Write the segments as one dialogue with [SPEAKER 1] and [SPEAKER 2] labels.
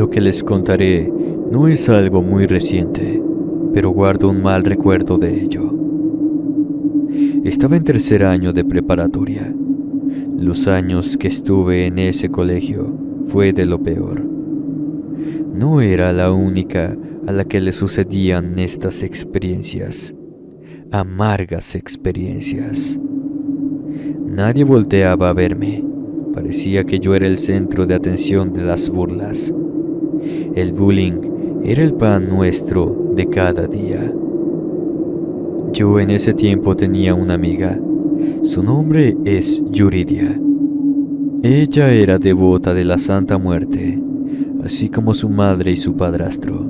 [SPEAKER 1] Lo que les contaré no es algo muy reciente, pero guardo un mal recuerdo de ello. Estaba en tercer año de preparatoria. Los años que estuve en ese colegio fue de lo peor. No era la única a la que le sucedían estas experiencias, amargas experiencias. Nadie volteaba a verme. Parecía que yo era el centro de atención de las burlas. El bullying era el pan nuestro de cada día. Yo en ese tiempo tenía una amiga. Su nombre es Yuridia. Ella era devota de la Santa Muerte, así como su madre y su padrastro.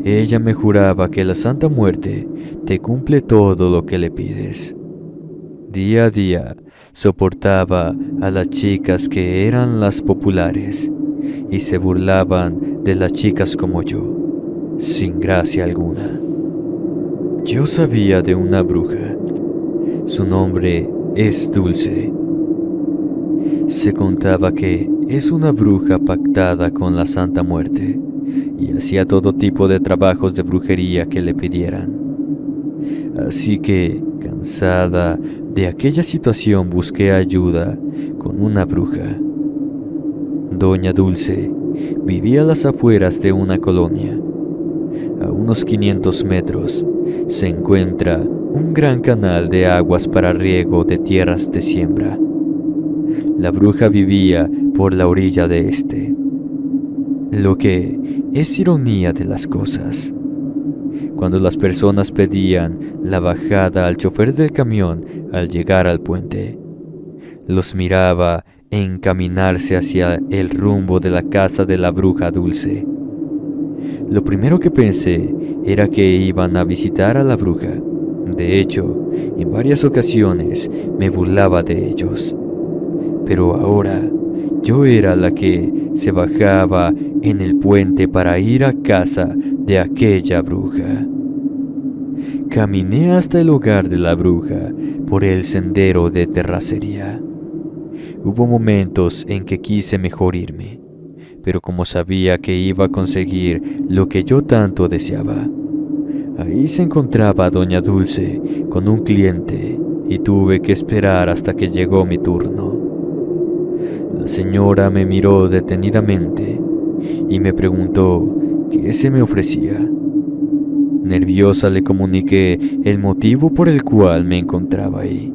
[SPEAKER 1] Ella me juraba que la Santa Muerte te cumple todo lo que le pides. Día a día soportaba a las chicas que eran las populares y se burlaban de las chicas como yo, sin gracia alguna. Yo sabía de una bruja. Su nombre es Dulce. Se contaba que es una bruja pactada con la Santa Muerte y hacía todo tipo de trabajos de brujería que le pidieran. Así que, cansada de aquella situación, busqué ayuda con una bruja. Doña Dulce vivía a las afueras de una colonia. A unos 500 metros se encuentra un gran canal de aguas para riego de tierras de siembra. La bruja vivía por la orilla de este, lo que es ironía de las cosas. Cuando las personas pedían la bajada al chofer del camión al llegar al puente, los miraba encaminarse hacia el rumbo de la casa de la bruja Dulce. Lo primero que pensé era que iban a visitar a la bruja. De hecho, en varias ocasiones me burlaba de ellos. Pero ahora yo era la que se bajaba en el puente para ir a casa de aquella bruja. Caminé hasta el hogar de la bruja por el sendero de terracería. Hubo momentos en que quise mejor irme, pero como sabía que iba a conseguir lo que yo tanto deseaba, ahí se encontraba doña Dulce con un cliente y tuve que esperar hasta que llegó mi turno. La señora me miró detenidamente y me preguntó qué se me ofrecía. Nerviosa le comuniqué el motivo por el cual me encontraba ahí.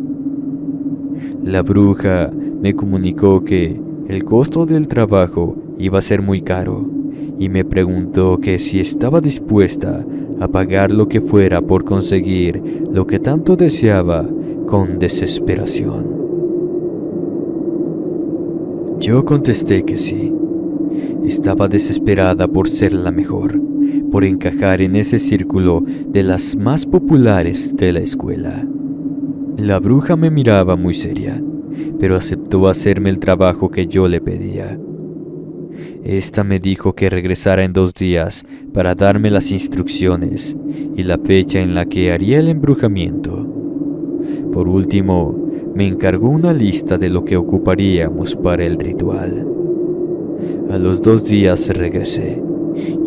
[SPEAKER 1] La bruja me comunicó que el costo del trabajo iba a ser muy caro y me preguntó que si estaba dispuesta a pagar lo que fuera por conseguir lo que tanto deseaba con desesperación. Yo contesté que sí. Estaba desesperada por ser la mejor, por encajar en ese círculo de las más populares de la escuela. La bruja me miraba muy seria, pero aceptó hacerme el trabajo que yo le pedía. Esta me dijo que regresara en 2 días para darme las instrucciones y la fecha en la que haría el embrujamiento. Por último, me encargó una lista de lo que ocuparíamos para el ritual. A los 2 días regresé,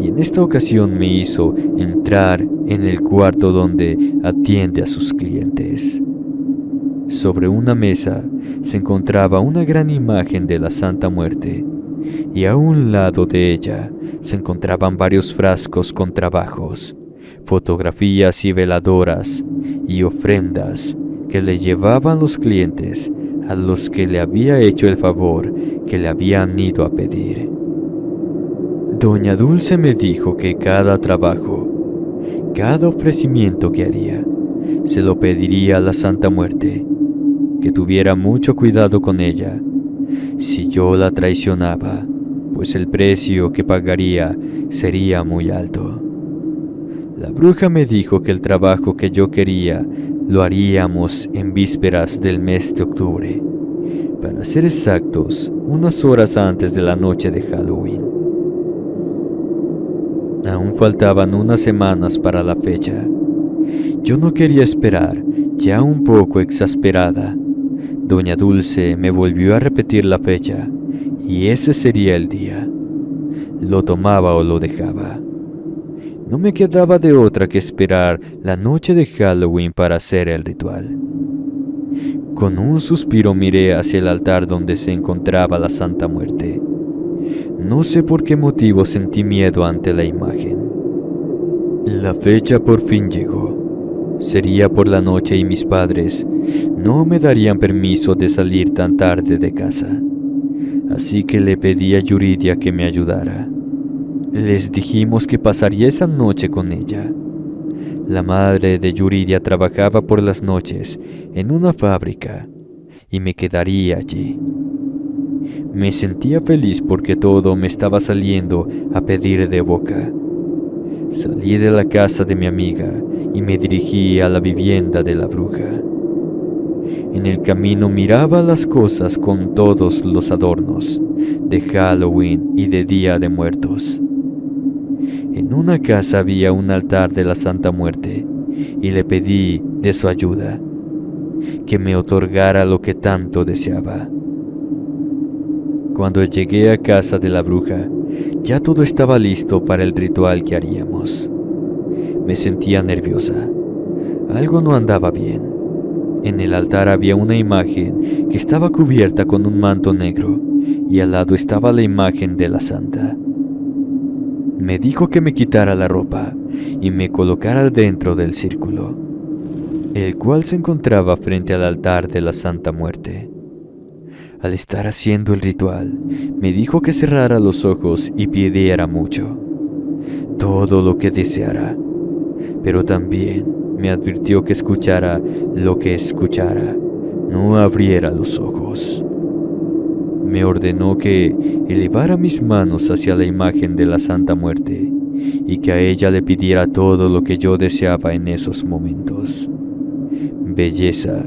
[SPEAKER 1] y en esta ocasión me hizo entrar en el cuarto donde atiende a sus clientes. Sobre una mesa se encontraba una gran imagen de la Santa Muerte, y a un lado de ella se encontraban varios frascos con trabajos, fotografías y veladoras, y ofrendas que le llevaban los clientes a los que le había hecho el favor que le habían ido a pedir. Doña Dulce me dijo que cada trabajo, cada ofrecimiento que haría, se lo pediría a la Santa Muerte, que tuviera mucho cuidado con ella. Si yo la traicionaba, pues el precio que pagaría sería muy alto. La bruja me dijo que el trabajo que yo quería lo haríamos en vísperas del mes de octubre, para ser exactos, unas horas antes de la noche de Halloween. Aún faltaban unas semanas para la fecha. Yo no quería esperar, ya un poco exasperada. Doña Dulce me volvió a repetir la fecha, y ese sería el día. lo tomaba o lo dejaba. No me quedaba de otra que esperar la noche de Halloween para hacer el ritual. Con un suspiro miré hacia el altar donde se encontraba la Santa Muerte. No sé por qué motivo sentí miedo ante la imagen. La fecha por fin llegó. Sería por la noche y mis padres no me darían permiso de salir tan tarde de casa. Así que le pedí a Yuridia que me ayudara. Les dijimos que pasaría esa noche con ella. La madre de Yuridia trabajaba por las noches en una fábrica y me quedaría allí. Me sentía feliz porque todo me estaba saliendo a pedir de boca. Salí de la casa de mi amiga y me dirigí a la vivienda de la bruja. En el camino miraba las cosas con todos los adornos de Halloween y de Día de Muertos. En una casa había un altar de la Santa Muerte y le pedí de su ayuda, que me otorgara lo que tanto deseaba. Cuando llegué a casa de la bruja, ya todo estaba listo para el ritual que haríamos. Me sentía nerviosa. Algo no andaba bien. En el altar había una imagen que estaba cubierta con un manto negro y al lado estaba la imagen de la santa. Me dijo que me quitara la ropa y me colocara dentro del círculo, el cual se encontraba frente al altar de la Santa Muerte. Al estar haciendo el ritual, me dijo que cerrara los ojos y pidiera mucho, todo lo que deseara, pero también me advirtió que escuchara lo que escuchara, no abriera los ojos. Me ordenó que elevara mis manos hacia la imagen de la Santa Muerte y que a ella le pidiera todo lo que yo deseaba en esos momentos. Belleza,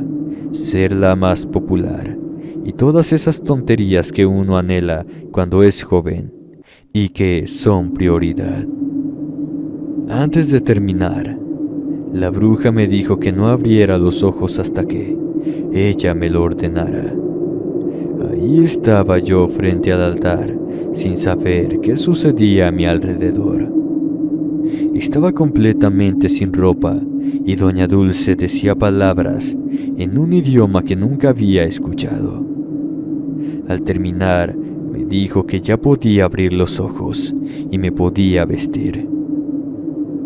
[SPEAKER 1] ser la más popular y todas esas tonterías que uno anhela cuando es joven y que son prioridad. Antes de terminar, la bruja me dijo que no abriera los ojos hasta que ella me lo ordenara. Ahí estaba yo frente al altar, sin saber qué sucedía a mi alrededor. Estaba completamente sin ropa y Doña Dulce decía palabras en un idioma que nunca había escuchado. Al terminar, me dijo que ya podía abrir los ojos y me podía vestir.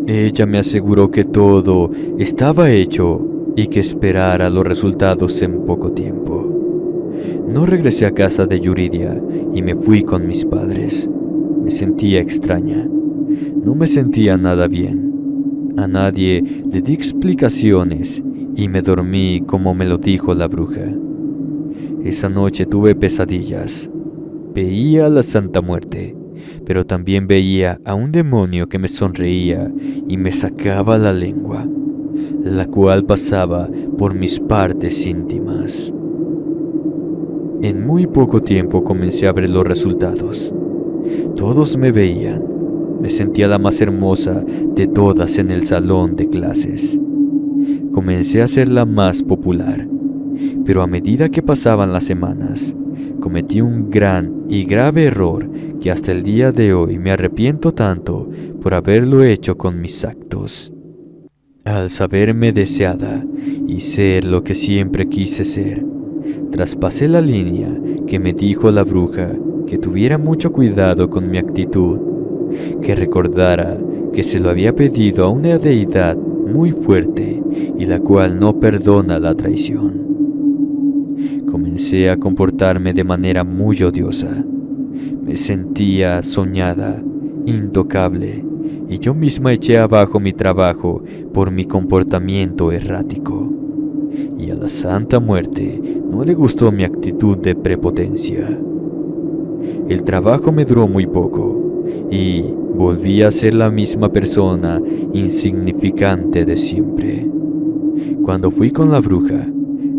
[SPEAKER 1] Ella me aseguró que todo estaba hecho y que esperara los resultados en poco tiempo. No regresé a casa de Yuridia y me fui con mis padres. Me sentía extraña. No me sentía nada bien. A nadie le di explicaciones y me dormí como me lo dijo la bruja. Esa noche tuve pesadillas. Veía a la Santa Muerte, pero también veía a un demonio que me sonreía y me sacaba la lengua, la cual pasaba por mis partes íntimas. En muy poco tiempo comencé a ver los resultados. Todos me veían. Me sentía la más hermosa de todas en el salón de clases. Comencé a ser la más popular, pero a medida que pasaban las semanas, cometí un gran y grave error que hasta el día de hoy me arrepiento tanto por haberlo hecho con mis actos. Al saberme deseada y ser lo que siempre quise ser, traspasé la línea que me dijo la bruja, que tuviera mucho cuidado con mi actitud, que recordara que se lo había pedido a una deidad muy fuerte y la cual no perdona la traición. Comencé a comportarme de manera muy odiosa. Me sentía soñada, intocable, y yo misma eché abajo mi trabajo por mi comportamiento errático. Y a la Santa Muerte no le gustó mi actitud de prepotencia. El trabajo me duró muy poco y volví a ser la misma persona insignificante de siempre. Cuando fui con la bruja,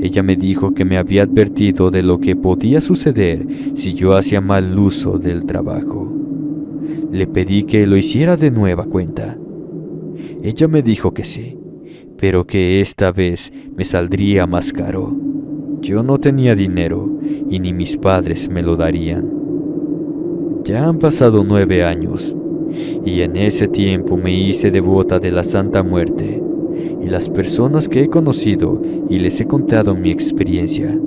[SPEAKER 1] ella me dijo que me había advertido de lo que podía suceder si yo hacía mal uso del trabajo. Le pedí que lo hiciera de nueva cuenta. Ella me dijo que sí, pero que esta vez me saldría más caro. Yo no tenía dinero y ni mis padres me lo darían. Ya han pasado 9 años, y en ese tiempo me hice devota de la Santa Muerte, y las personas que he conocido y les he contado mi experiencia,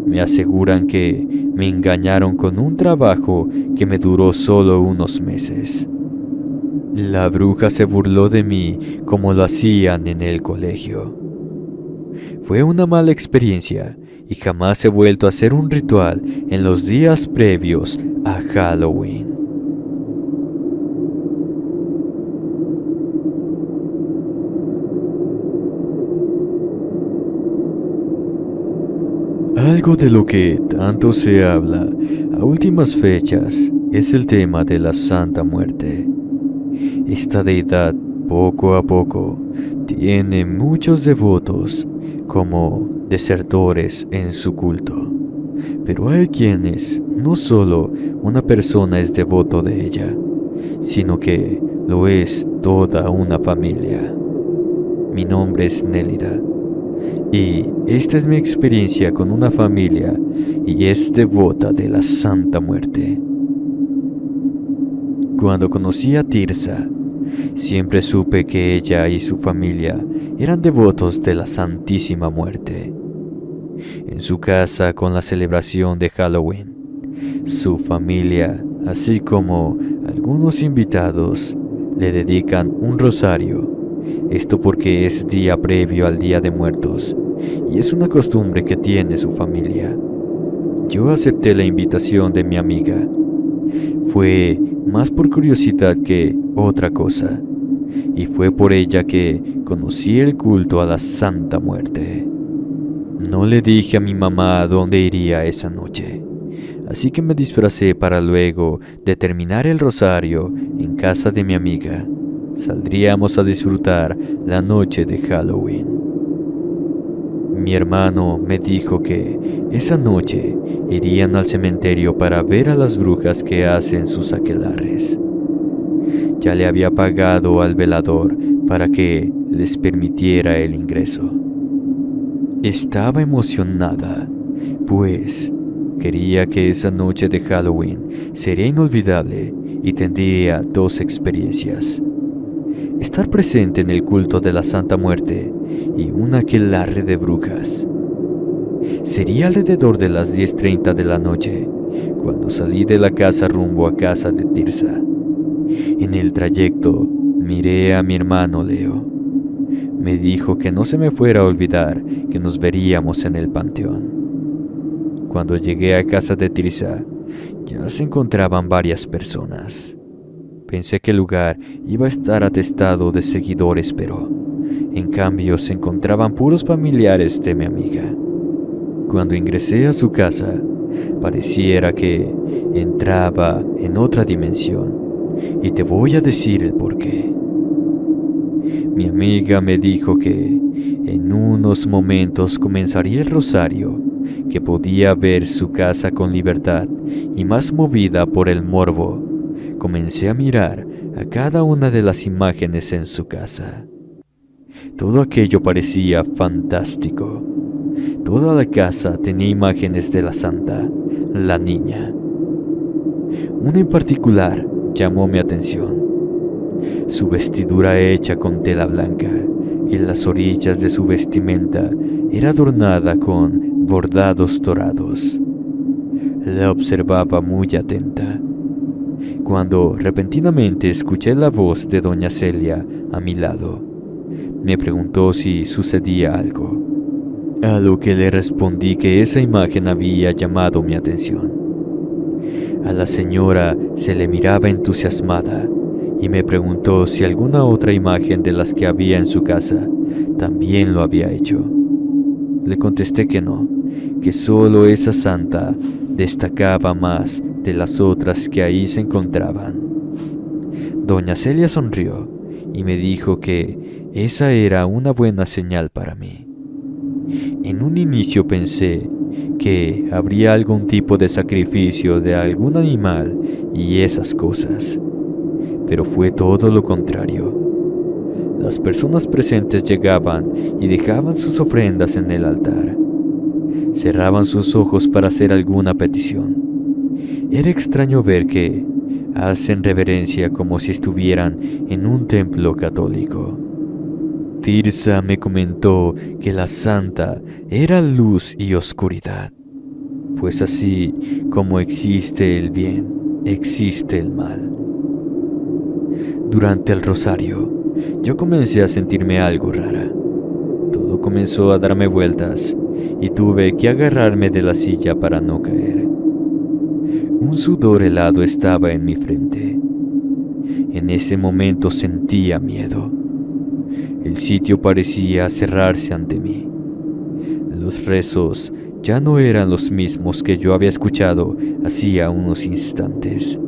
[SPEAKER 1] me aseguran que me engañaron con un trabajo que me duró solo unos meses. La bruja se burló de mí como lo hacían en el colegio. Fue una mala experiencia y jamás he vuelto a hacer un ritual en los días previos a Halloween. Algo de lo que tanto se habla a últimas fechas es el tema de la Santa Muerte. Esta deidad, poco a poco, tiene muchos devotos como desertores en su culto. Pero hay quienes no solo una persona es devoto de ella, sino que lo es toda una familia. Mi nombre es Nélida. Y esta es mi experiencia con una familia y es devota de la Santa Muerte. Cuando conocí a Tirsa, siempre supe que ella y su familia eran devotos de la Santísima Muerte. En su casa con la celebración de Halloween, su familia, así como algunos invitados, le dedican un rosario. Esto porque es día previo al Día de Muertos y es una costumbre que tiene su familia. Yo acepté la invitación de mi amiga. Fue más por curiosidad que otra cosa, y fue por ella que conocí el culto a la Santa Muerte. No le dije a mi mamá a dónde iría esa noche, así que me disfracé para luego de terminar el rosario en casa de mi amiga. Saldríamos a disfrutar la noche de Halloween. Mi hermano me dijo que esa noche irían al cementerio para ver a las brujas que hacen sus aquelarres. Ya le había pagado al velador para que les permitiera el ingreso. Estaba emocionada, pues quería que esa noche de Halloween sería inolvidable y tendría 2 experiencias: estar presente en el culto de la Santa Muerte y un aquelarre de brujas. Sería alrededor de las 10:30 de la noche cuando salí de la casa rumbo a casa de Tirsa. En el trayecto miré a mi hermano Leo. Me dijo que no se me fuera a olvidar que nos veríamos en el panteón. Cuando llegué a casa de Tirsa, ya se encontraban varias personas. Pensé que el lugar iba a estar atestado de seguidores, pero en cambio se encontraban puros familiares de mi amiga. Cuando ingresé a su casa, pareciera que entraba en otra dimensión, y te voy a decir el porqué. Mi amiga me dijo que en unos momentos comenzaría el rosario, que podía ver su casa con libertad, y más movida por el morbo, comencé a mirar a cada una de las imágenes en su casa. Todo aquello parecía fantástico. Toda la casa tenía imágenes de la santa, la niña. Una en particular llamó mi atención. Su vestidura hecha con tela blanca y las orillas de su vestimenta era adornada con bordados dorados. La observaba muy atenta, cuando repentinamente escuché la voz de doña Celia a mi lado. Me preguntó si sucedía algo, a lo que le respondí que esa imagen había llamado mi atención. A la señora se le miraba entusiasmada y me preguntó si alguna otra imagen de las que había en su casa también lo había hecho. Le contesté que no, que solo esa santa destacaba más de las otras que ahí se encontraban. Doña Celia sonrió y me dijo que esa era una buena señal para mí. En un inicio pensé que habría algún tipo de sacrificio de algún animal y esas cosas, pero fue todo lo contrario. Las personas presentes llegaban y dejaban sus ofrendas en el altar. Cerraban sus ojos para hacer alguna petición. Era extraño ver que hacen reverencia como si estuvieran en un templo católico. Tirsa me comentó que la santa era luz y oscuridad, pues así como existe el bien, existe el mal. Durante el rosario, yo comencé a sentirme algo rara. Todo comenzó a darme vueltas y tuve que agarrarme de la silla para no caer. Un sudor helado estaba en mi frente. En ese momento sentía miedo. El sitio parecía cerrarse ante mí. Los rezos ya no eran los mismos que yo había escuchado hacía unos instantes.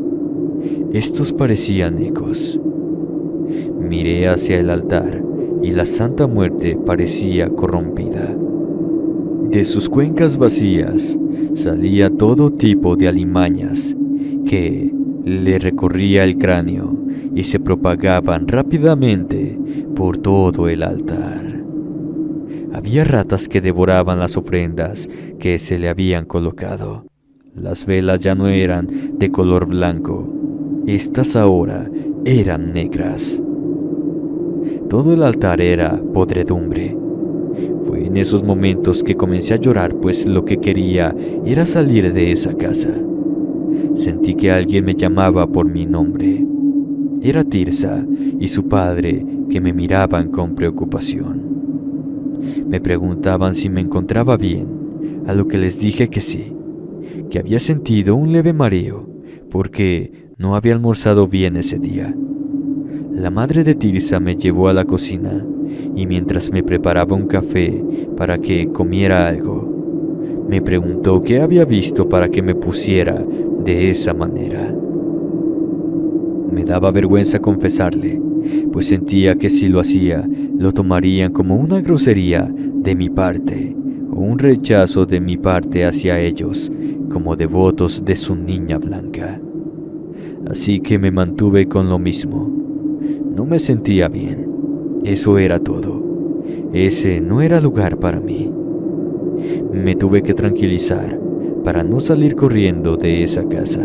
[SPEAKER 1] Estos parecían ecos. Miré hacia el altar y la Santa Muerte parecía corrompida. De sus cuencas vacías salía todo tipo de alimañas que le recorría el cráneo y se propagaban rápidamente por todo el altar. Había ratas que devoraban las ofrendas que se le habían colocado. Las velas ya no eran de color blanco, estas ahora eran negras. Todo el altar era podredumbre. Fue en esos momentos que comencé a llorar, pues lo que quería era salir de esa casa. Sentí que alguien me llamaba por mi nombre. Era Tirsa y su padre, que me miraban con preocupación. Me preguntaban si me encontraba bien, a lo que les dije que sí, que había sentido un leve mareo, porque no había almorzado bien ese día. La madre de Tirsa me llevó a la cocina y mientras me preparaba un café para que comiera algo, me preguntó qué había visto para que me pusiera de esa manera. Me daba vergüenza confesarle, pues sentía que si lo hacía, lo tomarían como una grosería de mi parte o un rechazo de mi parte hacia ellos como devotos de su niña blanca. Así que me mantuve con lo mismo. No me sentía bien. Eso era todo. Ese no era lugar para mí. Me tuve que tranquilizar para no salir corriendo de esa casa.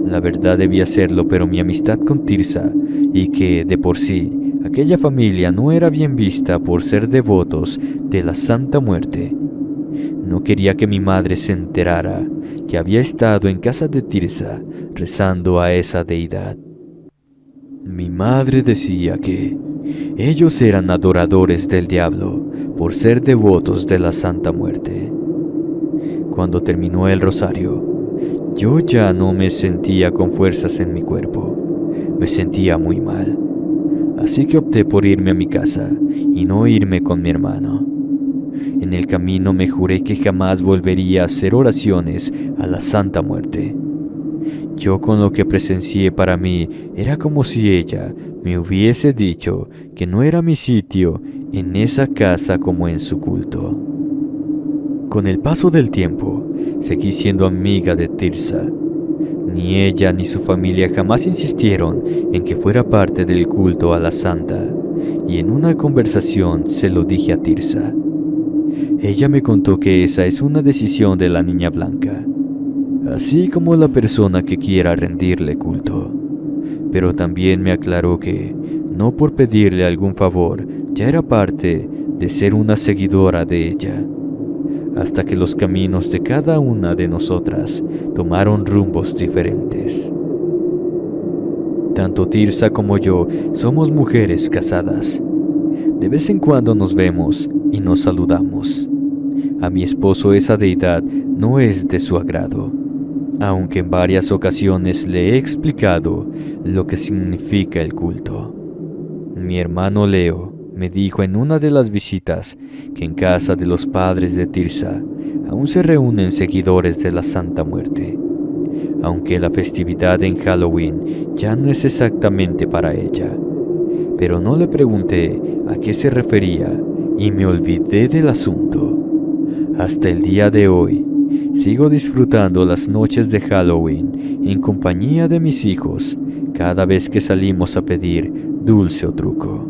[SPEAKER 1] La verdad debía hacerlo, pero mi amistad con Tirsa, y que de por sí aquella familia no era bien vista por ser devotos de la Santa Muerte, no quería que mi madre se enterara que había estado en casa de Tirsa rezando a esa deidad. Mi madre decía que ellos eran adoradores del diablo por ser devotos de la Santa Muerte. Cuando terminó el rosario, yo ya no me sentía con fuerzas en mi cuerpo. Me sentía muy mal. Así que opté por irme a mi casa y no irme con mi hermano. En el camino me juré que jamás volvería a hacer oraciones a la Santa Muerte. Yo con lo que presencié para mí era como si ella me hubiese dicho que no era mi sitio en esa casa como en su culto. Con el paso del tiempo, seguí siendo amiga de Tirsa. Ni ella ni su familia jamás insistieron en que fuera parte del culto a la santa, y en una conversación se lo dije a Tirsa. Ella me contó que esa es una decisión de la niña blanca, así como la persona que quiera rendirle culto. Pero también me aclaró que, no por pedirle algún favor, ya era parte de ser una seguidora de ella, hasta que los caminos de cada una de nosotras tomaron rumbos diferentes. Tanto Tirsa como yo somos mujeres casadas. De vez en cuando nos vemos y nos saludamos. A mi esposo esa deidad no es de su agrado, aunque en varias ocasiones le he explicado lo que significa el culto. Mi hermano Leo me dijo en una de las visitas que en casa de los padres de Tirsa aún se reúnen seguidores de la Santa Muerte, aunque la festividad en Halloween ya no es exactamente para ella. Pero no le pregunté a qué se refería y me olvidé del asunto. Hasta el día de hoy, sigo disfrutando las noches de Halloween en compañía de mis hijos cada vez que salimos a pedir dulce o truco.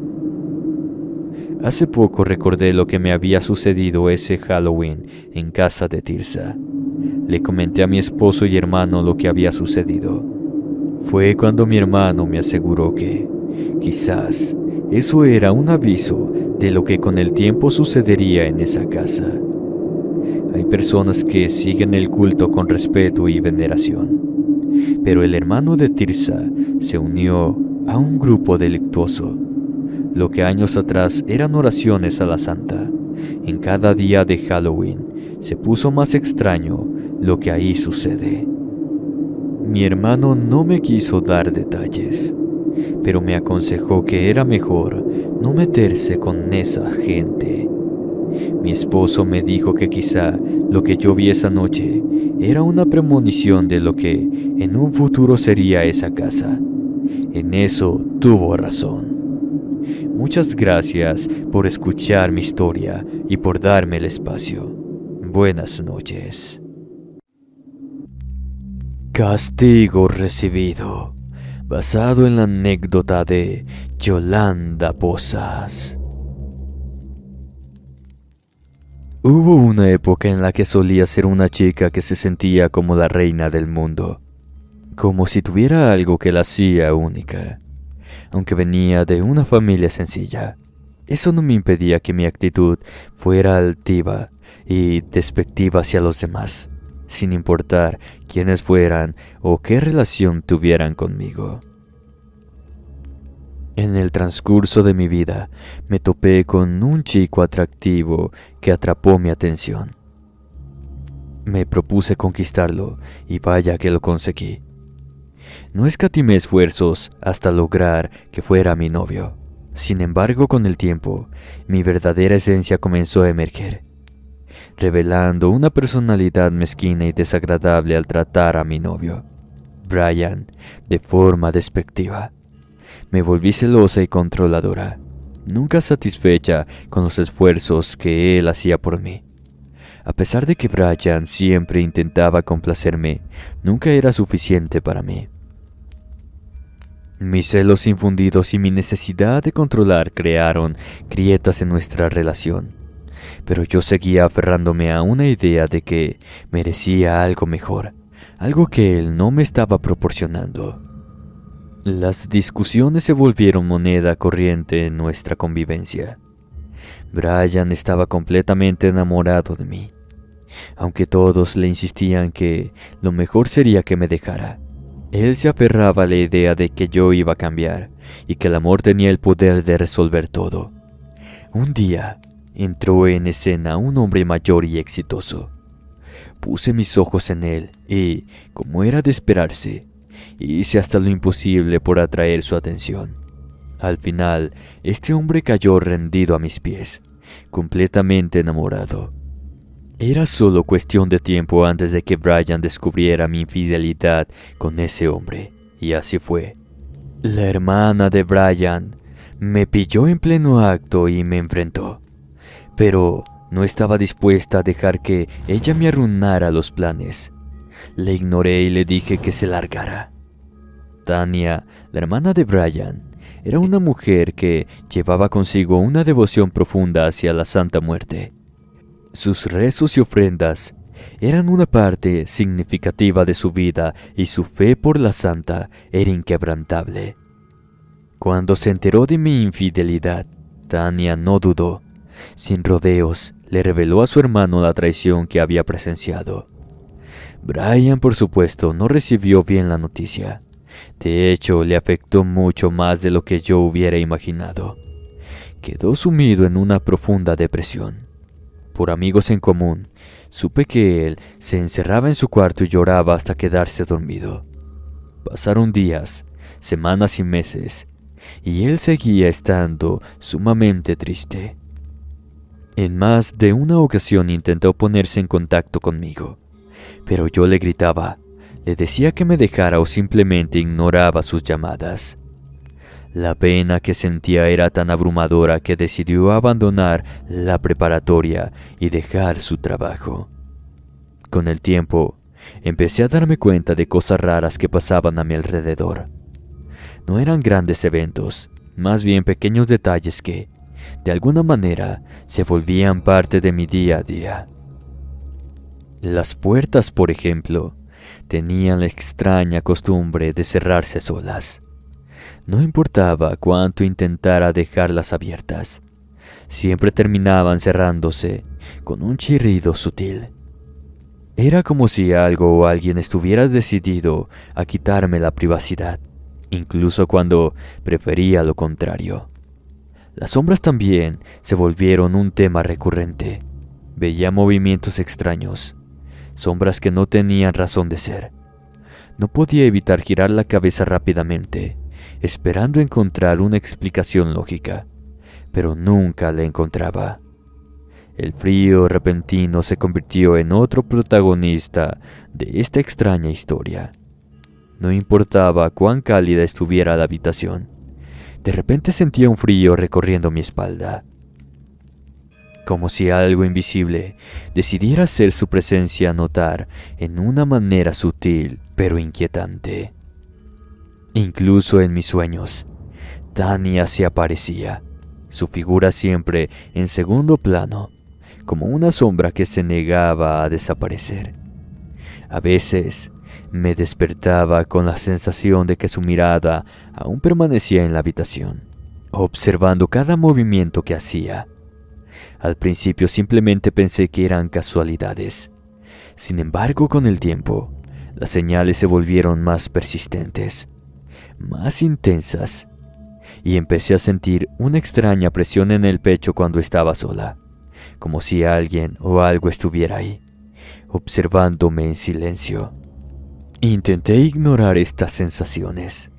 [SPEAKER 1] Hace poco recordé lo que me había sucedido ese Halloween en casa de Tirsa. Le comenté a mi esposo y hermano lo que había sucedido. Fue cuando mi hermano me aseguró que, quizás, eso era un aviso de lo que con el tiempo sucedería en esa casa. Hay personas que siguen el culto con respeto y veneración, pero el hermano de Tirsa se unió a un grupo delictuoso. Lo que años atrás eran oraciones a la santa, en cada día de Halloween se puso más extraño lo que ahí sucede. Mi hermano no me quiso dar detalles, pero me aconsejó que era mejor no meterse con esa gente. Mi esposo me dijo que quizá lo que yo vi esa noche era una premonición de lo que en un futuro sería esa casa. En eso tuvo razón. Muchas gracias por escuchar mi historia y por darme el espacio. Buenas noches. Castigo recibido, basado en la anécdota de Yolanda Posas. Hubo una época en la que solía ser una chica que se sentía como la reina del mundo, como si tuviera algo que la hacía única. Aunque venía de una familia sencilla, eso no me impedía que mi actitud fuera altiva y despectiva hacia los demás, sin importar quiénes fueran o qué relación tuvieran conmigo. En el transcurso de mi vida me topé con un chico atractivo que atrapó mi atención. Me propuse conquistarlo y vaya que lo conseguí. No escatimé esfuerzos hasta lograr que fuera mi novio. Sin embargo, con el tiempo, mi verdadera esencia comenzó a emerger, revelando una personalidad mezquina y desagradable al tratar a mi novio, Brian, de forma despectiva. Me volví celosa y controladora, nunca satisfecha con los esfuerzos que él hacía por mí. A pesar de que Brian siempre intentaba complacerme, nunca era suficiente para mí. Mis celos infundidos y mi necesidad de controlar crearon grietas en nuestra relación, pero yo seguía aferrándome a una idea de que merecía algo mejor, algo que él no me estaba proporcionando. Las discusiones se volvieron moneda corriente en nuestra convivencia. Brian estaba completamente enamorado de mí, aunque todos le insistían que lo mejor sería que me dejara. Él se aferraba a la idea de que yo iba a cambiar y que el amor tenía el poder de resolver todo. Un día entró en escena un hombre mayor y exitoso. Puse mis ojos en él y, como era de esperarse, hice hasta lo imposible por atraer su atención. Al final, este hombre cayó rendido a mis pies, completamente enamorado. Era solo cuestión de tiempo antes de que Brian descubriera mi infidelidad con ese hombre, y así fue. La hermana de Brian me pilló en pleno acto y me enfrentó, pero no estaba dispuesta a dejar que ella me arruinara los planes. Le ignoré y le dije que se largara. Tania, la hermana de Brian, era una mujer que llevaba consigo una devoción profunda hacia la Santa Muerte. Sus rezos y ofrendas eran una parte significativa de su vida y su fe por la Santa era inquebrantable. Cuando se enteró de mi infidelidad, Tania no dudó. Sin rodeos, le reveló a su hermano la traición que había presenciado. Brian, por supuesto, no recibió bien la noticia. De hecho, le afectó mucho más de lo que yo hubiera imaginado. Quedó sumido en una profunda depresión. Por amigos en común, supe que él se encerraba en su cuarto y lloraba hasta quedarse dormido. Pasaron días, semanas y meses, y él seguía estando sumamente triste. En más de una ocasión intentó ponerse en contacto conmigo, pero yo le gritaba, le decía que me dejara o simplemente ignoraba sus llamadas. La pena que sentía era tan abrumadora que decidió abandonar la preparatoria y dejar su trabajo. Con el tiempo, empecé a darme cuenta de cosas raras que pasaban a mi alrededor. No eran grandes eventos, más bien pequeños detalles que, de alguna manera, se volvían parte de mi día a día. Las puertas, por ejemplo, tenían la extraña costumbre de cerrarse solas. No importaba cuánto intentara dejarlas abiertas, siempre terminaban cerrándose con un chirrido sutil. Era como si algo o alguien estuviera decidido a quitarme la privacidad, incluso cuando prefería lo contrario. Las sombras también se volvieron un tema recurrente. Veía movimientos extraños, sombras que no tenían razón de ser. No podía evitar girar la cabeza rápidamente, esperando encontrar una explicación lógica, pero nunca la encontraba. El frío repentino se convirtió en otro protagonista de esta extraña historia. No importaba cuán cálida estuviera la habitación, de repente sentía un frío recorriendo mi espalda, como si algo invisible decidiera hacer su presencia notar en una manera sutil pero inquietante. Incluso en mis sueños, Tania se aparecía, su figura siempre en segundo plano, como una sombra que se negaba a desaparecer. A veces me despertaba con la sensación de que su mirada aún permanecía en la habitación, observando cada movimiento que hacía. Al principio simplemente pensé que eran casualidades. Sin embargo, con el tiempo, las señales se volvieron más persistentes, más intensas, y empecé a sentir una extraña presión en el pecho cuando estaba sola, como si alguien o algo estuviera ahí, observándome en silencio. Intenté ignorar estas sensaciones,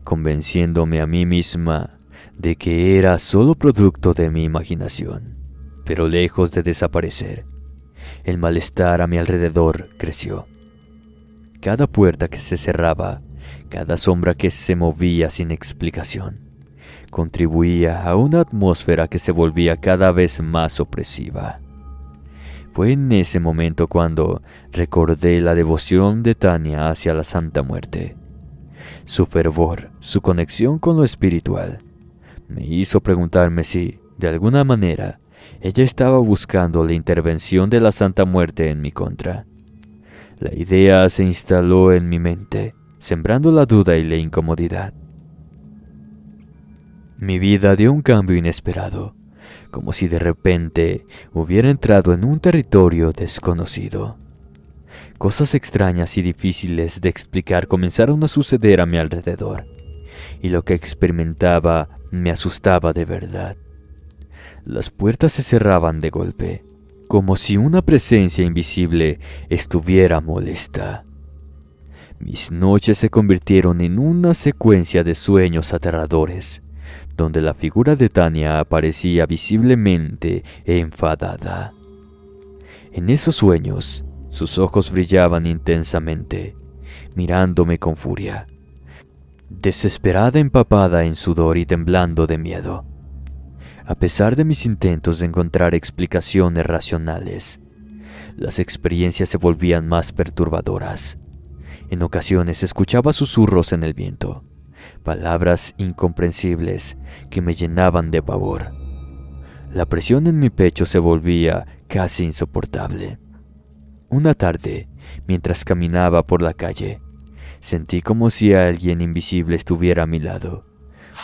[SPEAKER 1] convenciéndome a mí misma de que era solo producto de mi imaginación, pero lejos de desaparecer, el malestar a mi alrededor creció. Cada puerta que se cerraba, cada sombra que se movía sin explicación, contribuía a una atmósfera que se volvía cada vez más opresiva. Fue en ese momento cuando recordé la devoción de Tania hacia la Santa Muerte. Su fervor, su conexión con lo espiritual, me hizo preguntarme si, de alguna manera, ella estaba buscando la intervención de la Santa Muerte en mi contra. La idea se instaló en mi mente, sembrando la duda y la incomodidad. Mi vida dio un cambio inesperado, como si de repente hubiera entrado en un territorio desconocido. Cosas extrañas y difíciles de explicar comenzaron a suceder a mi alrededor, y lo que experimentaba me asustaba de verdad. Las puertas se cerraban de golpe, como si una presencia invisible estuviera molesta. Mis noches se convirtieron en una secuencia de sueños aterradores, donde la figura de Tania aparecía visiblemente enfadada. En esos sueños, sus ojos brillaban intensamente, mirándome con furia, desesperada, empapada en sudor y temblando de miedo. A pesar de mis intentos de encontrar explicaciones racionales, las experiencias se volvían más perturbadoras. En ocasiones escuchaba susurros en el viento, palabras incomprensibles que me llenaban de pavor. La presión en mi pecho se volvía casi insoportable. Una tarde, mientras caminaba por la calle, sentí como si alguien invisible estuviera a mi lado,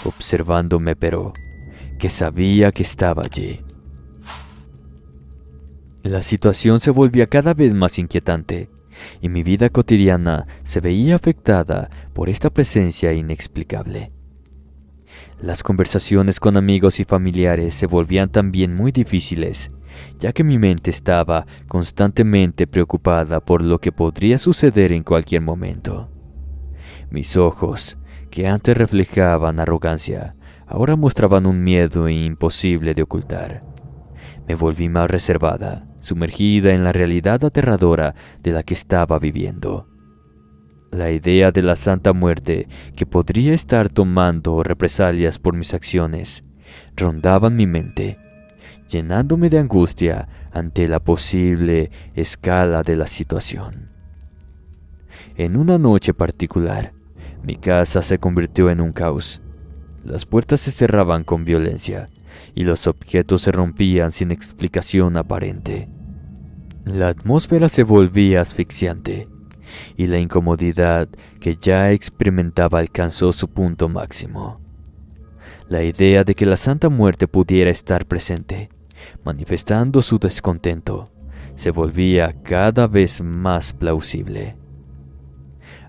[SPEAKER 1] observándome, pero que sabía que estaba allí. La situación se volvía cada vez más inquietante, y mi vida cotidiana se veía afectada por esta presencia inexplicable. Las conversaciones con amigos y familiares se volvían también muy difíciles, ya que mi mente estaba constantemente preocupada por lo que podría suceder en cualquier momento. Mis ojos, que antes reflejaban arrogancia, ahora mostraban un miedo imposible de ocultar. Me volví más reservada, sumergida en la realidad aterradora de la que estaba viviendo. La idea de la Santa Muerte, que podría estar tomando represalias por mis acciones, rondaba mi mente, llenándome de angustia ante la posible escala de la situación. En una noche particular, mi casa se convirtió en un caos. Las puertas se cerraban con violencia y los objetos se rompían sin explicación aparente. La atmósfera se volvía asfixiante y la incomodidad que ya experimentaba alcanzó su punto máximo. La idea de que la Santa Muerte pudiera estar presente, manifestando su descontento, se volvía cada vez más plausible.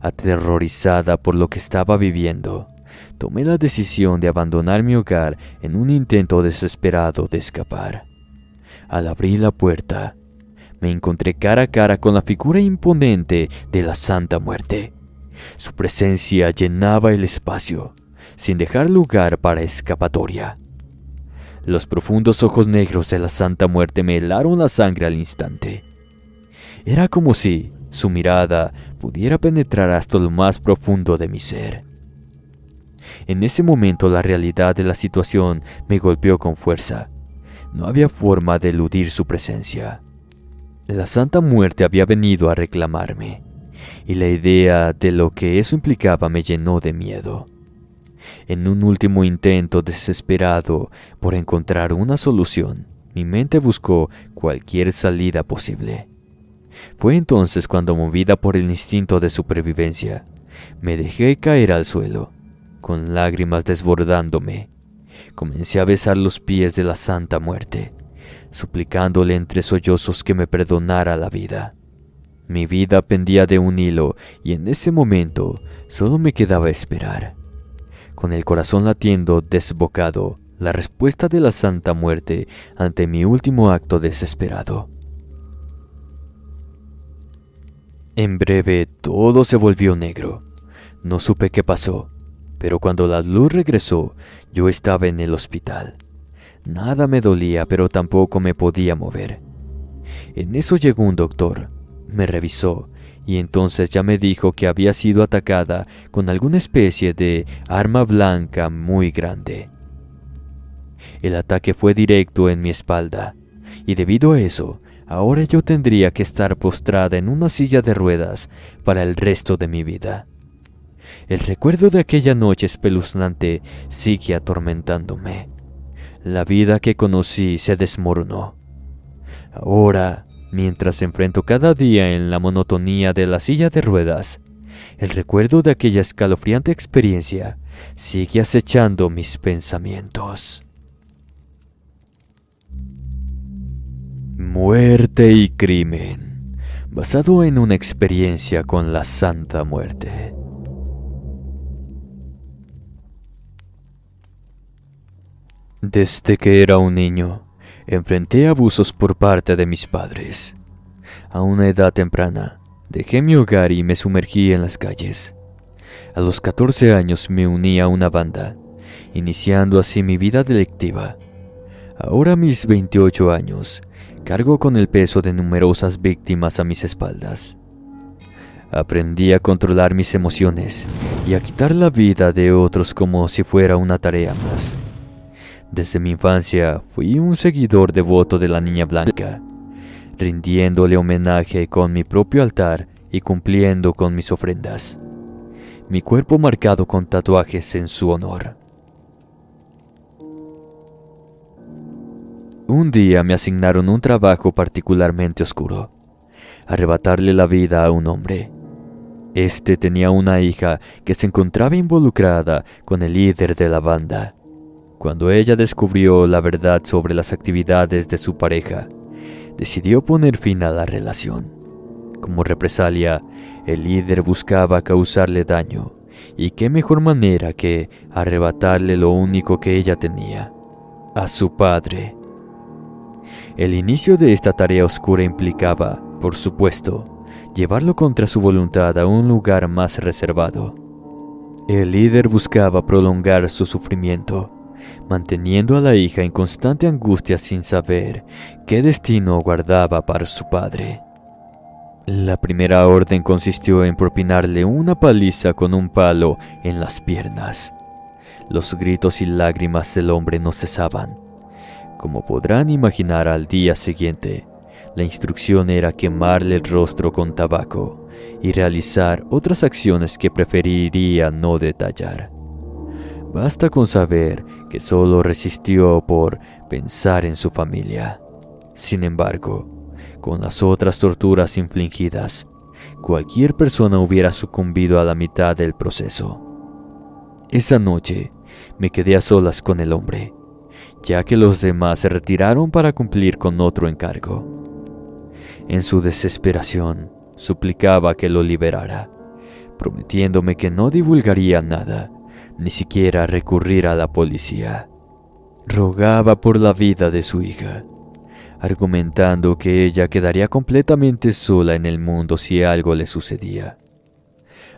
[SPEAKER 1] Aterrorizada por lo que estaba viviendo, tomé la decisión de abandonar mi hogar en un intento desesperado de escapar. Al abrir la puerta, me encontré cara a cara con la figura imponente de la Santa Muerte. Su presencia llenaba el espacio, sin dejar lugar para escapatoria. Los profundos ojos negros de la Santa Muerte me helaron la sangre al instante. Era como si su mirada pudiera penetrar hasta lo más profundo de mi ser. En ese momento la realidad de la situación me golpeó con fuerza. No había forma de eludir su presencia. La Santa Muerte había venido a reclamarme, y la idea de lo que eso implicaba me llenó de miedo. En un último intento desesperado por encontrar una solución, mi mente buscó cualquier salida posible. Fue entonces cuando, movida por el instinto de supervivencia, me dejé caer al suelo, con lágrimas desbordándome. Comencé a besar los pies de la Santa Muerte, suplicándole entre sollozos que me perdonara la vida. Mi vida pendía de un hilo y en ese momento solo me quedaba esperar, con el corazón latiendo desbocado, la respuesta de la Santa Muerte ante mi último acto desesperado. En breve todo se volvió negro. No supe qué pasó, pero cuando la luz regresó, yo estaba en el hospital. Nada me dolía, pero tampoco me podía mover. En eso llegó un doctor, me revisó y entonces ya me dijo que había sido atacada con alguna especie de arma blanca muy grande. El ataque fue directo en mi espalda y debido a eso, ahora yo tendría que estar postrada en una silla de ruedas para el resto de mi vida. El recuerdo de aquella noche espeluznante sigue atormentándome. La vida que conocí se desmoronó. Ahora, mientras enfrento cada día en la monotonía de la silla de ruedas, el recuerdo de aquella escalofriante experiencia sigue acechando mis pensamientos. Muerte y crimen, basado en una experiencia con la Santa Muerte. Desde que era un niño, enfrenté abusos por parte de mis padres. A una edad temprana, dejé mi hogar y me sumergí en las calles. A los 14 años me uní a una banda, iniciando así mi vida delictiva. Ahora a mis 28 años, cargo con el peso de numerosas víctimas a mis espaldas. Aprendí a controlar mis emociones y a quitar la vida de otros como si fuera una tarea más. Desde mi infancia fui un seguidor devoto de la Niña Blanca, rindiéndole homenaje con mi propio altar y cumpliendo con mis ofrendas. Mi cuerpo marcado con tatuajes en su honor. Un día me asignaron un trabajo particularmente oscuro: arrebatarle la vida a un hombre. Este tenía una hija que se encontraba involucrada con el líder de la banda. Cuando ella descubrió la verdad sobre las actividades de su pareja, decidió poner fin a la relación. Como represalia, el líder buscaba causarle daño, y qué mejor manera que arrebatarle lo único que ella tenía: a su padre. El inicio de esta tarea oscura implicaba, por supuesto, llevarlo contra su voluntad a un lugar más reservado. El líder buscaba prolongar su sufrimiento, manteniendo a la hija en constante angustia sin saber qué destino guardaba para su padre. La primera orden consistió en propinarle una paliza con un palo en las piernas. Los gritos y lágrimas del hombre no cesaban. Como podrán imaginar, al día siguiente, la instrucción era quemarle el rostro con tabaco y realizar otras acciones que preferiría no detallar. Basta con saber que solo resistió por pensar en su familia. Sin embargo, con las otras torturas infligidas, cualquier persona hubiera sucumbido a la mitad del proceso. Esa noche me quedé a solas con el hombre, ya que los demás se retiraron para cumplir con otro encargo. En su desesperación, suplicaba que lo liberara, prometiéndome que no divulgaría nada, ni siquiera recurrir a la policía. Rogaba por la vida de su hija, argumentando que ella quedaría completamente sola en el mundo si algo le sucedía.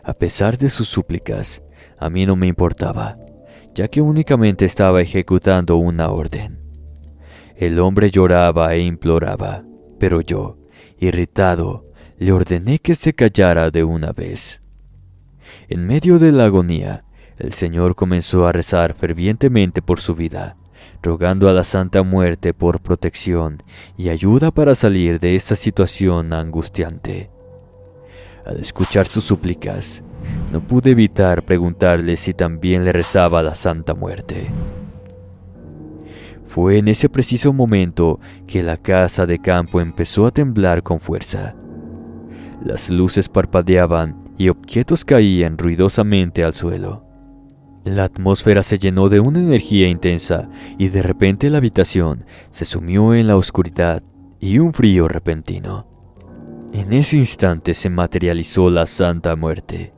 [SPEAKER 1] A pesar de sus súplicas, a mí no me importaba, ya que únicamente estaba ejecutando una orden. El hombre lloraba e imploraba, pero yo, irritado, le ordené que se callara de una vez. En medio de la agonía, el Señor comenzó a rezar fervientemente por su vida, rogando a la Santa Muerte por protección y ayuda para salir de esta situación angustiante. Al escuchar sus súplicas, no pude evitar preguntarle si también le rezaba a la Santa Muerte. Fue en ese preciso momento que la casa de campo empezó a temblar con fuerza. Las luces parpadeaban y objetos caían ruidosamente al suelo. La atmósfera se llenó de una energía intensa y de repente la habitación se sumió en la oscuridad y un frío repentino. En ese instante se materializó la Santa Muerte.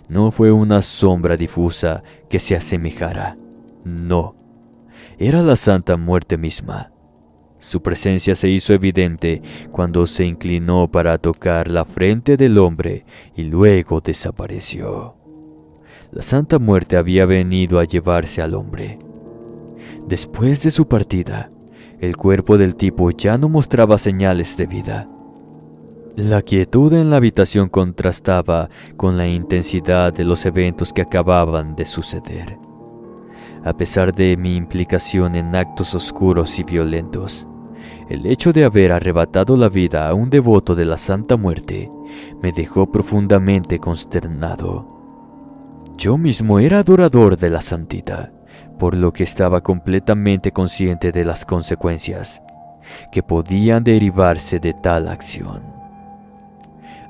[SPEAKER 1] No fue una sombra difusa que se asemejara. No. Era la Santa Muerte misma. Su presencia se hizo evidente cuando se inclinó para tocar la frente del hombre y luego desapareció. La Santa Muerte había venido a llevarse al hombre. Después de su partida, el cuerpo del tipo ya no mostraba señales de vida. La quietud en la habitación contrastaba con la intensidad de los eventos que acababan de suceder. A pesar de mi implicación en actos oscuros y violentos, el hecho de haber arrebatado la vida a un devoto de la Santa Muerte me dejó profundamente consternado. Yo mismo era adorador de la santita, por lo que estaba completamente consciente de las consecuencias que podían derivarse de tal acción.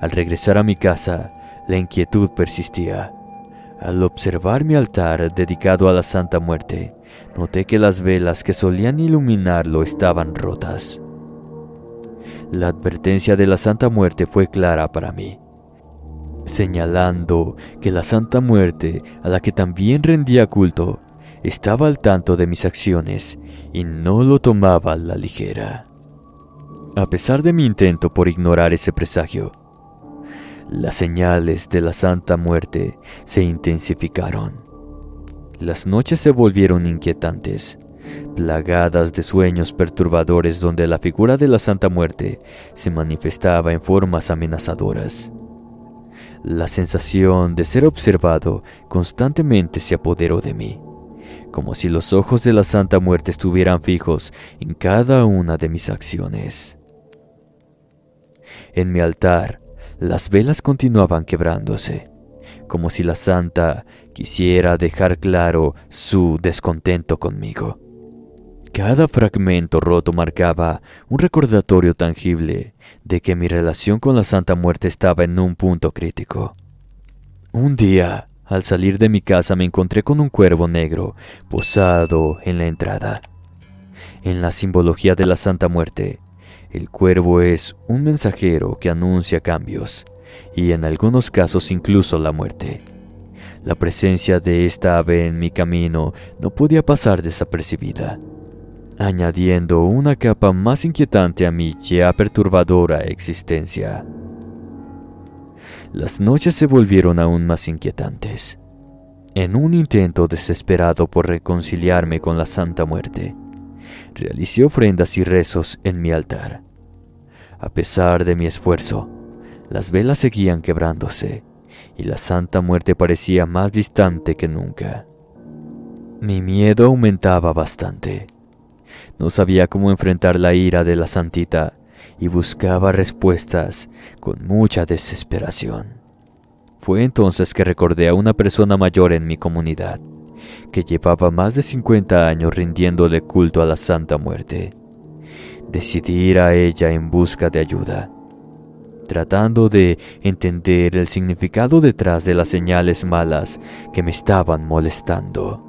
[SPEAKER 1] Al regresar a mi casa, la inquietud persistía. Al observar mi altar dedicado a la Santa Muerte, noté que las velas que solían iluminarlo estaban rotas. La advertencia de la Santa Muerte fue clara para mí, señalando que la Santa Muerte, a la que también rendía culto, estaba al tanto de mis acciones y no lo tomaba a la ligera. A pesar de mi intento por ignorar ese presagio, las señales de la Santa Muerte se intensificaron. Las noches se volvieron inquietantes, plagadas de sueños perturbadores donde la figura de la Santa Muerte se manifestaba en formas amenazadoras. La sensación de ser observado constantemente se apoderó de mí, como si los ojos de la Santa Muerte estuvieran fijos en cada una de mis acciones. En mi altar, las velas continuaban quebrándose, como si la santa quisiera dejar claro su descontento conmigo. Cada fragmento roto marcaba un recordatorio tangible de que mi relación con la Santa Muerte estaba en un punto crítico. Un día, al salir de mi casa, me encontré con un cuervo negro posado en la entrada. En la simbología de la Santa Muerte, el cuervo es un mensajero que anuncia cambios, y en algunos casos incluso la muerte. La presencia de esta ave en mi camino no podía pasar desapercibida, añadiendo una capa más inquietante a mi ya perturbadora existencia. Las noches se volvieron aún más inquietantes. En un intento desesperado por reconciliarme con la Santa Muerte, realicé ofrendas y rezos en mi altar. A pesar de mi esfuerzo, las velas seguían quebrándose y la Santa Muerte parecía más distante que nunca. Mi miedo aumentaba bastante. No sabía cómo enfrentar la ira de la santita y buscaba respuestas con mucha desesperación. Fue entonces que recordé a una persona mayor en mi comunidad, que llevaba más de 50 años rindiéndole culto a la Santa Muerte. Decidí ir a ella en busca de ayuda, tratando de entender el significado detrás de las señales malas que me estaban molestando.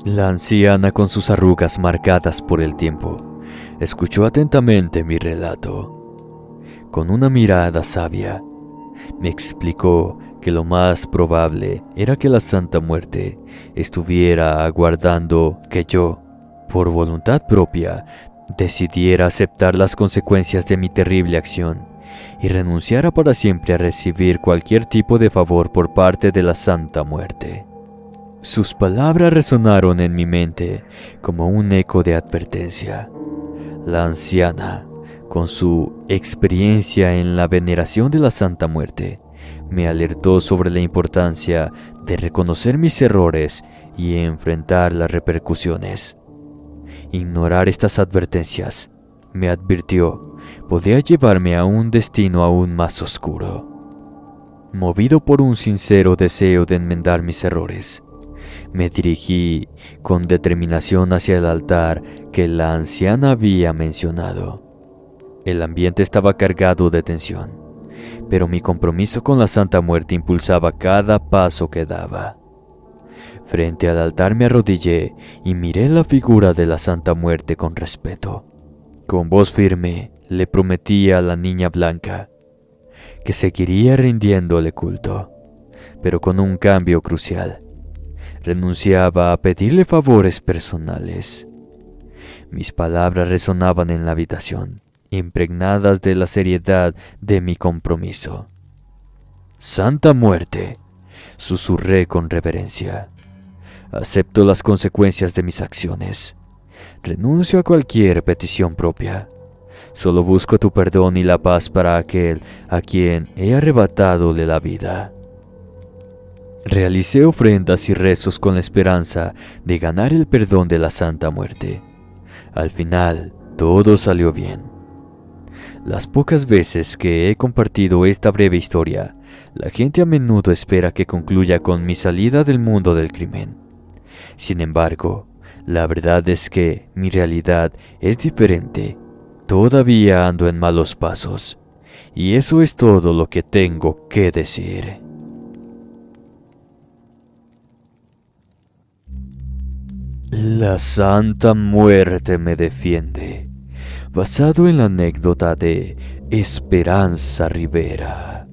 [SPEAKER 1] La anciana, con sus arrugas marcadas por el tiempo, escuchó atentamente mi relato. Con una mirada sabia, me explicó que lo más probable era que la Santa Muerte estuviera aguardando que yo, por voluntad propia, decidiera aceptar las consecuencias de mi terrible acción y renunciara para siempre a recibir cualquier tipo de favor por parte de la Santa Muerte. Sus palabras resonaron en mi mente como un eco de advertencia. La anciana, con su experiencia en la veneración de la Santa Muerte, me alertó sobre la importancia de reconocer mis errores y enfrentar las repercusiones. Ignorar estas advertencias, me advirtió, podría llevarme a un destino aún más oscuro. Movido por un sincero deseo de enmendar mis errores, me dirigí con determinación hacia el altar que la anciana había mencionado. El ambiente estaba cargado de tensión, pero mi compromiso con la Santa Muerte impulsaba cada paso que daba. Frente al altar me arrodillé y miré la figura de la Santa Muerte con respeto. Con voz firme le prometí a la niña blanca que seguiría rindiéndole culto, pero con un cambio crucial. Renunciaba a pedirle favores personales. Mis palabras resonaban en la habitación, impregnadas de la seriedad de mi compromiso. Santa Muerte, susurré con reverencia. Acepto las consecuencias de mis acciones. Renuncio a cualquier petición propia. Solo busco tu perdón y la paz para aquel a quien he arrebatadole la vida. Realicé ofrendas y rezos con la esperanza de ganar el perdón de la Santa Muerte. Al final, todo salió bien. Las pocas veces que he compartido esta breve historia, la gente a menudo espera que concluya con mi salida del mundo del crimen. Sin embargo, la verdad es que mi realidad es diferente. Todavía ando en malos pasos, y eso es todo lo que tengo que decir. La Santa Muerte me defiende, basado en la anécdota de Esperanza Rivera.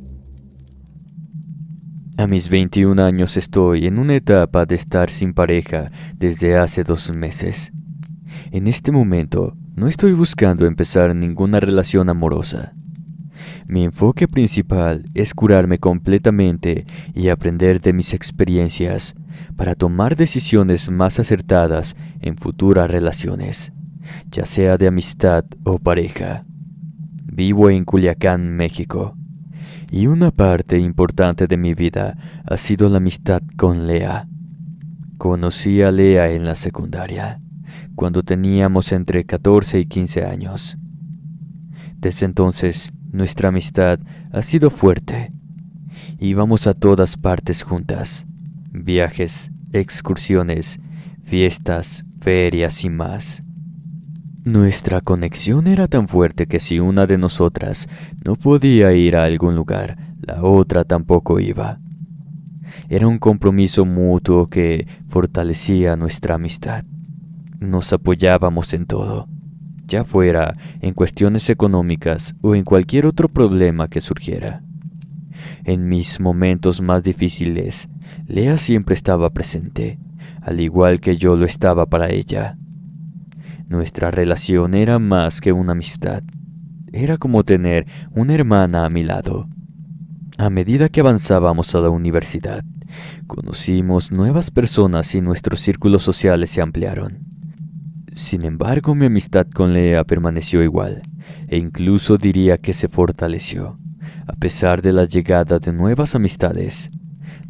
[SPEAKER 1] A mis 21 años estoy en una etapa de estar sin pareja desde hace 2 meses. En este momento no estoy buscando empezar ninguna relación amorosa. Mi enfoque principal es curarme completamente y aprender de mis experiencias para tomar decisiones más acertadas en futuras relaciones, ya sea de amistad o pareja. Vivo en Culiacán, México, y una parte importante de mi vida ha sido la amistad con Lea. Conocí a Lea en la secundaria, cuando teníamos entre 14 y 15 años. Desde entonces, nuestra amistad ha sido fuerte. Íbamos a todas partes juntas. Viajes, excursiones, fiestas, ferias y más. Nuestra conexión era tan fuerte que si una de nosotras no podía ir a algún lugar, la otra tampoco iba. Era un compromiso mutuo que fortalecía nuestra amistad. Nos apoyábamos en todo, ya fuera en cuestiones económicas o en cualquier otro problema que surgiera. En mis momentos más difíciles, Lea siempre estaba presente, al igual que yo lo estaba para ella. Nuestra relación era más que una amistad. Era como tener una hermana a mi lado. A medida que avanzábamos a la universidad, conocimos nuevas personas y nuestros círculos sociales se ampliaron. Sin embargo, mi amistad con Lea permaneció igual, e incluso diría que se fortaleció. A pesar de la llegada de nuevas amistades,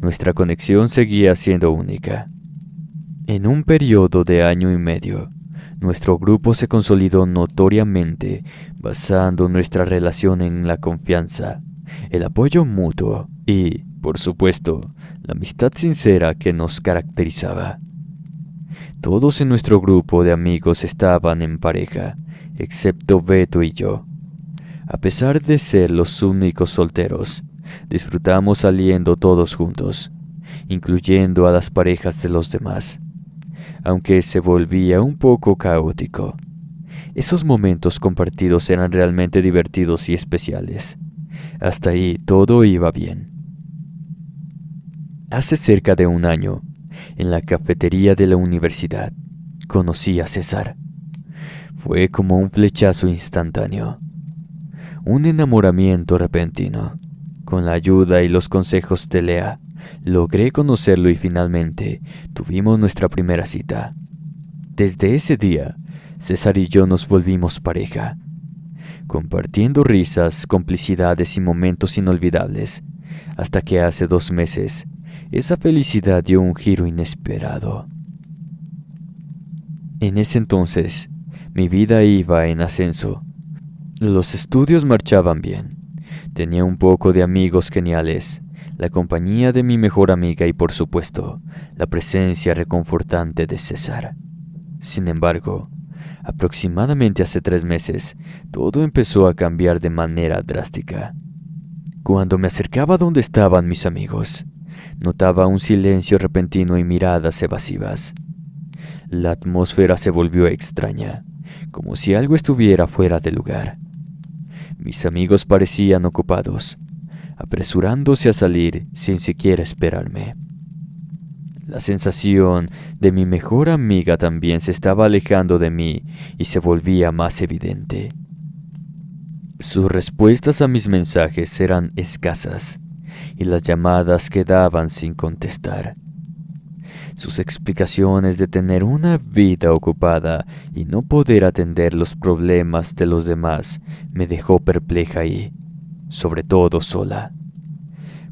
[SPEAKER 1] nuestra conexión seguía siendo única. En un periodo de 1.5 años, nuestro grupo se consolidó notoriamente, basando nuestra relación en la confianza, el apoyo mutuo y, por supuesto, la amistad sincera que nos caracterizaba. Todos en nuestro grupo de amigos estaban en pareja, excepto Beto y yo. A pesar de ser los únicos solteros, disfrutamos saliendo todos juntos, incluyendo a las parejas de los demás, aunque se volvía un poco caótico. Esos momentos compartidos eran realmente divertidos y especiales. Hasta ahí todo iba bien. Hace cerca de un año, en la cafetería de la universidad, conocí a César. Fue como un flechazo instantáneo. Un enamoramiento repentino. Con la ayuda y los consejos de Lea, logré conocerlo y finalmente tuvimos nuestra primera cita. Desde ese día, César y yo nos volvimos pareja, compartiendo risas, complicidades y momentos inolvidables, hasta que hace 2 meses, esa felicidad dio un giro inesperado. En ese entonces, mi vida iba en ascenso. Los estudios marchaban bien. Tenía un poco de amigos geniales, la compañía de mi mejor amiga y, por supuesto, la presencia reconfortante de César. Sin embargo, aproximadamente hace 3 meses, todo empezó a cambiar de manera drástica. Cuando me acercaba donde estaban mis amigos, notaba un silencio repentino y miradas evasivas. La atmósfera se volvió extraña, como si algo estuviera fuera de lugar. Mis amigos parecían ocupados, apresurándose a salir sin siquiera esperarme. La sensación de mi mejor amiga también se estaba alejando de mí y se volvía más evidente. Sus respuestas a mis mensajes eran escasas y las llamadas quedaban sin contestar. Sus explicaciones de tener una vida ocupada y no poder atender los problemas de los demás me dejó perpleja y, sobre todo, sola.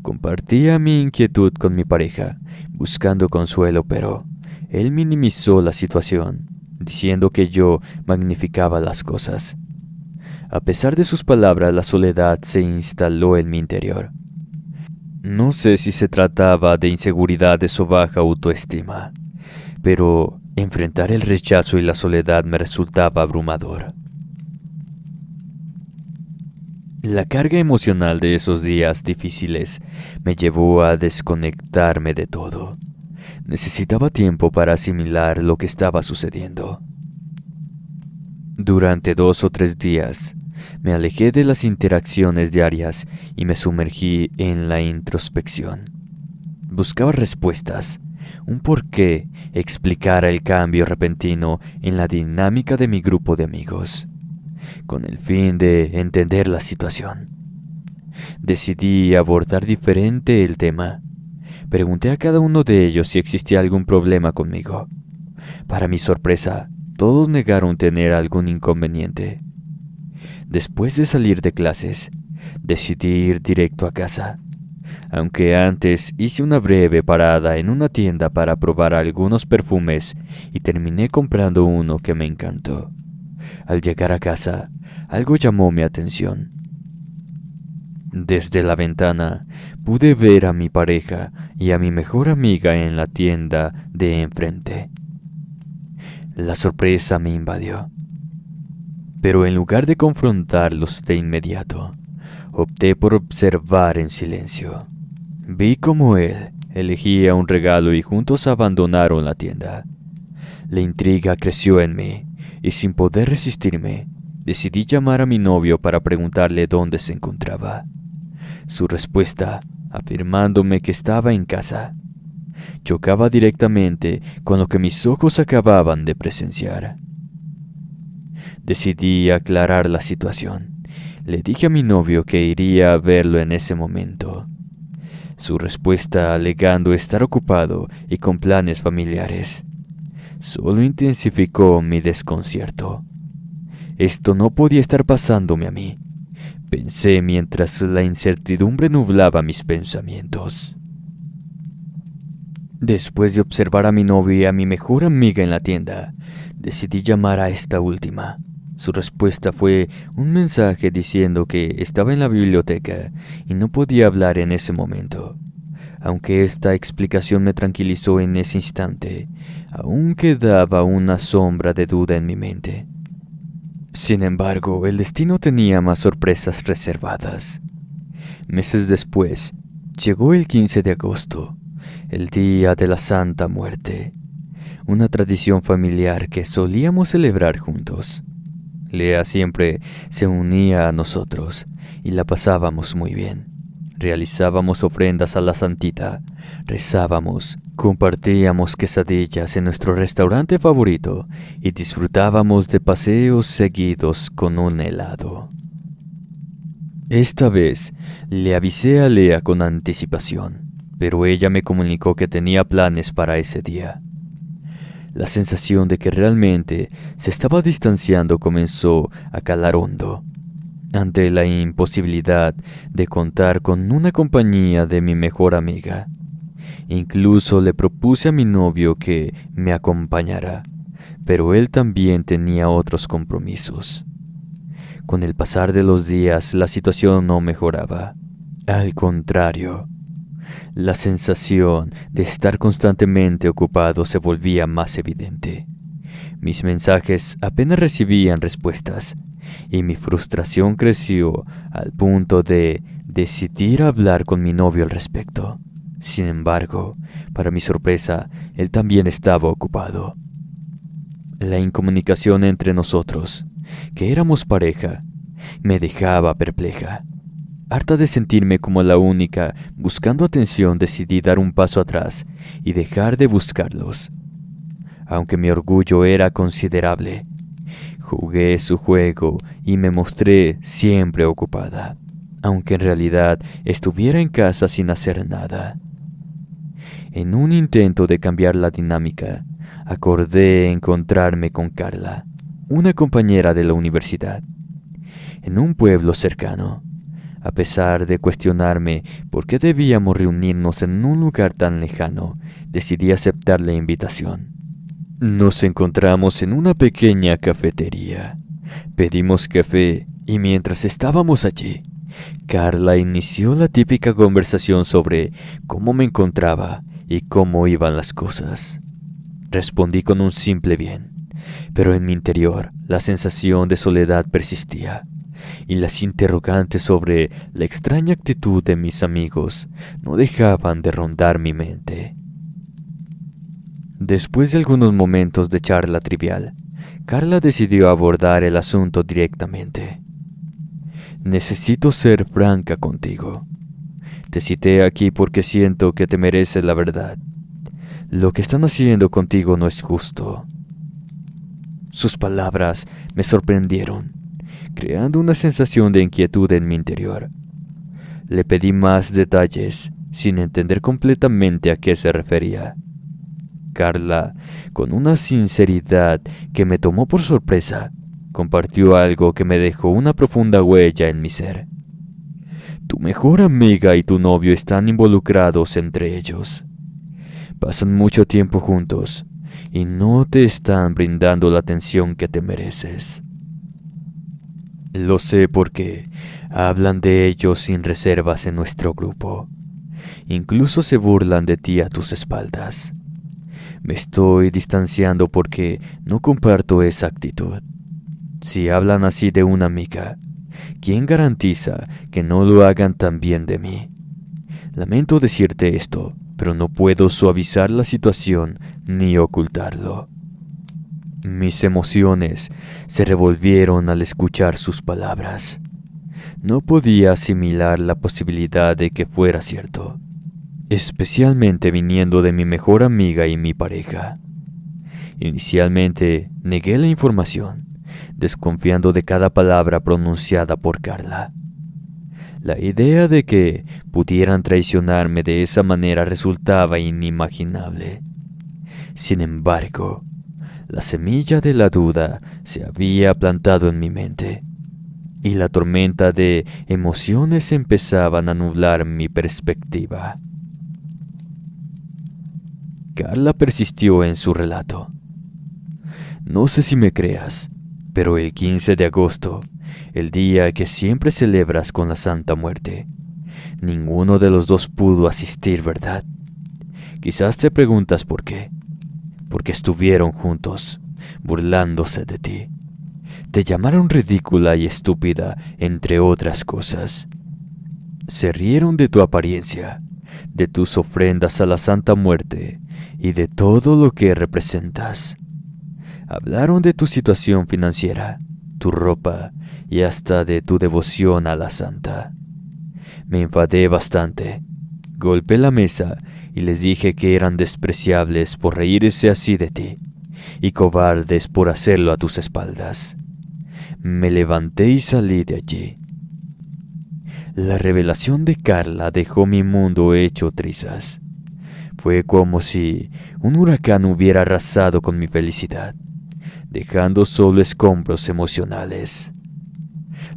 [SPEAKER 1] Compartía mi inquietud con mi pareja, buscando consuelo, pero él minimizó la situación, diciendo que yo magnificaba las cosas. A pesar de sus palabras, la soledad se instaló en mi interior. No sé si se trataba de inseguridades o baja autoestima, pero enfrentar el rechazo y la soledad me resultaba abrumador. La carga emocional de esos días difíciles me llevó a desconectarme de todo. Necesitaba tiempo para asimilar lo que estaba sucediendo. Durante 2 o 3 días, me alejé de las interacciones diarias y me sumergí en la introspección. Buscaba respuestas, un porqué explicara el cambio repentino en la dinámica de mi grupo de amigos, con el fin de entender la situación. Decidí abordar diferente el tema. Pregunté a cada uno de ellos si existía algún problema conmigo. Para mi sorpresa, todos negaron tener algún inconveniente. Después de salir de clases, decidí ir directo a casa, aunque antes hice una breve parada en una tienda para probar algunos perfumes y terminé comprando uno que me encantó. Al llegar a casa, algo llamó mi atención. Desde la ventana pude ver a mi pareja y a mi mejor amiga en la tienda de enfrente. La sorpresa me invadió. Pero en lugar de confrontarlos de inmediato, opté por observar en silencio. Vi cómo él elegía un regalo y juntos abandonaron la tienda. La intriga creció en mí y sin poder resistirme, decidí llamar a mi novio para preguntarle dónde se encontraba. Su respuesta, afirmándome que estaba en casa, chocaba directamente con lo que mis ojos acababan de presenciar. Decidí aclarar la situación. Le dije a mi novio que iría a verlo en ese momento. Su respuesta, alegando estar ocupado y con planes familiares, solo intensificó mi desconcierto. Esto no podía estar pasándome a mí, pensé mientras la incertidumbre nublaba mis pensamientos. Después de observar a mi novio y a mi mejor amiga en la tienda, decidí llamar a esta última. Su respuesta fue un mensaje diciendo que estaba en la biblioteca y no podía hablar en ese momento. Aunque esta explicación me tranquilizó en ese instante, aún quedaba una sombra de duda en mi mente. Sin embargo, el destino tenía más sorpresas reservadas. Meses después, llegó el 15 de agosto, el día de la Santa Muerte, una tradición familiar que solíamos celebrar juntos. Lea siempre se unía a nosotros y la pasábamos muy bien. Realizábamos ofrendas a la Santita, rezábamos, compartíamos quesadillas en nuestro restaurante favorito y disfrutábamos de paseos seguidos con un helado. Esta vez le avisé a Lea con anticipación, pero ella me comunicó que tenía planes para ese día. La sensación de que realmente se estaba distanciando comenzó a calar hondo. Ante la imposibilidad de contar con una compañía de mi mejor amiga, incluso le propuse a mi novio que me acompañara, pero él también tenía otros compromisos. Con el pasar de los días, la situación no mejoraba. Al contrario, la sensación de estar constantemente ocupado se volvía más evidente. Mis mensajes apenas recibían respuestas, y mi frustración creció al punto de decidir hablar con mi novio al respecto. Sin embargo, para mi sorpresa, él también estaba ocupado. La incomunicación entre nosotros, que éramos pareja, me dejaba perpleja. Harta de sentirme como la única buscando atención, decidí dar un paso atrás y dejar de buscarlos. Aunque mi orgullo era considerable, jugué su juego y me mostré siempre ocupada, aunque en realidad estuviera en casa sin hacer nada. En un intento de cambiar la dinámica, acordé encontrarme con Carla, una compañera de la universidad, en un pueblo cercano. A pesar de cuestionarme por qué debíamos reunirnos en un lugar tan lejano, decidí aceptar la invitación. Nos encontramos en una pequeña cafetería. Pedimos café y mientras estábamos allí, Carla inició la típica conversación sobre cómo me encontraba y cómo iban las cosas. Respondí con un simple bien, pero en mi interior la sensación de soledad persistía, y las interrogantes sobre la extraña actitud de mis amigos no dejaban de rondar mi mente. Después de algunos momentos de charla trivial, Carla decidió abordar el asunto directamente. Necesito ser franca contigo. Te cité aquí porque siento que te mereces la verdad. Lo que están haciendo contigo no es justo. Sus palabras me sorprendieron, creando una sensación de inquietud en mi interior. Le pedí más detalles, sin entender completamente a qué se refería. Carla, con una sinceridad que me tomó por sorpresa, compartió algo que me dejó una profunda huella en mi ser. Tu mejor amiga y tu novio están involucrados entre ellos. Pasan mucho tiempo juntos y no te están brindando la atención que te mereces. Lo sé porque hablan de ellos sin reservas en nuestro grupo. Incluso se burlan de ti a tus espaldas. Me estoy distanciando porque no comparto esa actitud. Si hablan así de una amiga, ¿quién garantiza que no lo hagan también de mí? Lamento decirte esto, pero no puedo suavizar la situación ni ocultarlo. Mis emociones se revolvieron al escuchar sus palabras. No podía asimilar la posibilidad de que fuera cierto, especialmente viniendo de mi mejor amiga y mi pareja. Inicialmente negué la información, desconfiando de cada palabra pronunciada por Carla. La idea de que pudieran traicionarme de esa manera resultaba inimaginable. Sin embargo, la semilla de la duda se había plantado en mi mente, y la tormenta de emociones empezaban a nublar mi perspectiva. Carla persistió en su relato. No sé si me creas, pero el 15 de agosto, el día que siempre celebras con la Santa Muerte, ninguno de los dos pudo asistir, ¿verdad? Quizás te preguntas por qué. Porque estuvieron juntos, burlándose de ti. Te llamaron ridícula y estúpida, entre otras cosas. Se rieron de tu apariencia, de tus ofrendas a la Santa Muerte y de todo lo que representas. Hablaron de tu situación financiera, tu ropa y hasta de tu devoción a la Santa. Me enfadé bastante. Golpeé la mesa y les dije que eran despreciables por reírse así de ti y cobardes por hacerlo a tus espaldas. Me levanté y salí de allí. La revelación de Carla dejó mi mundo hecho trizas. Fue como si un huracán hubiera arrasado con mi felicidad, dejando solo escombros emocionales.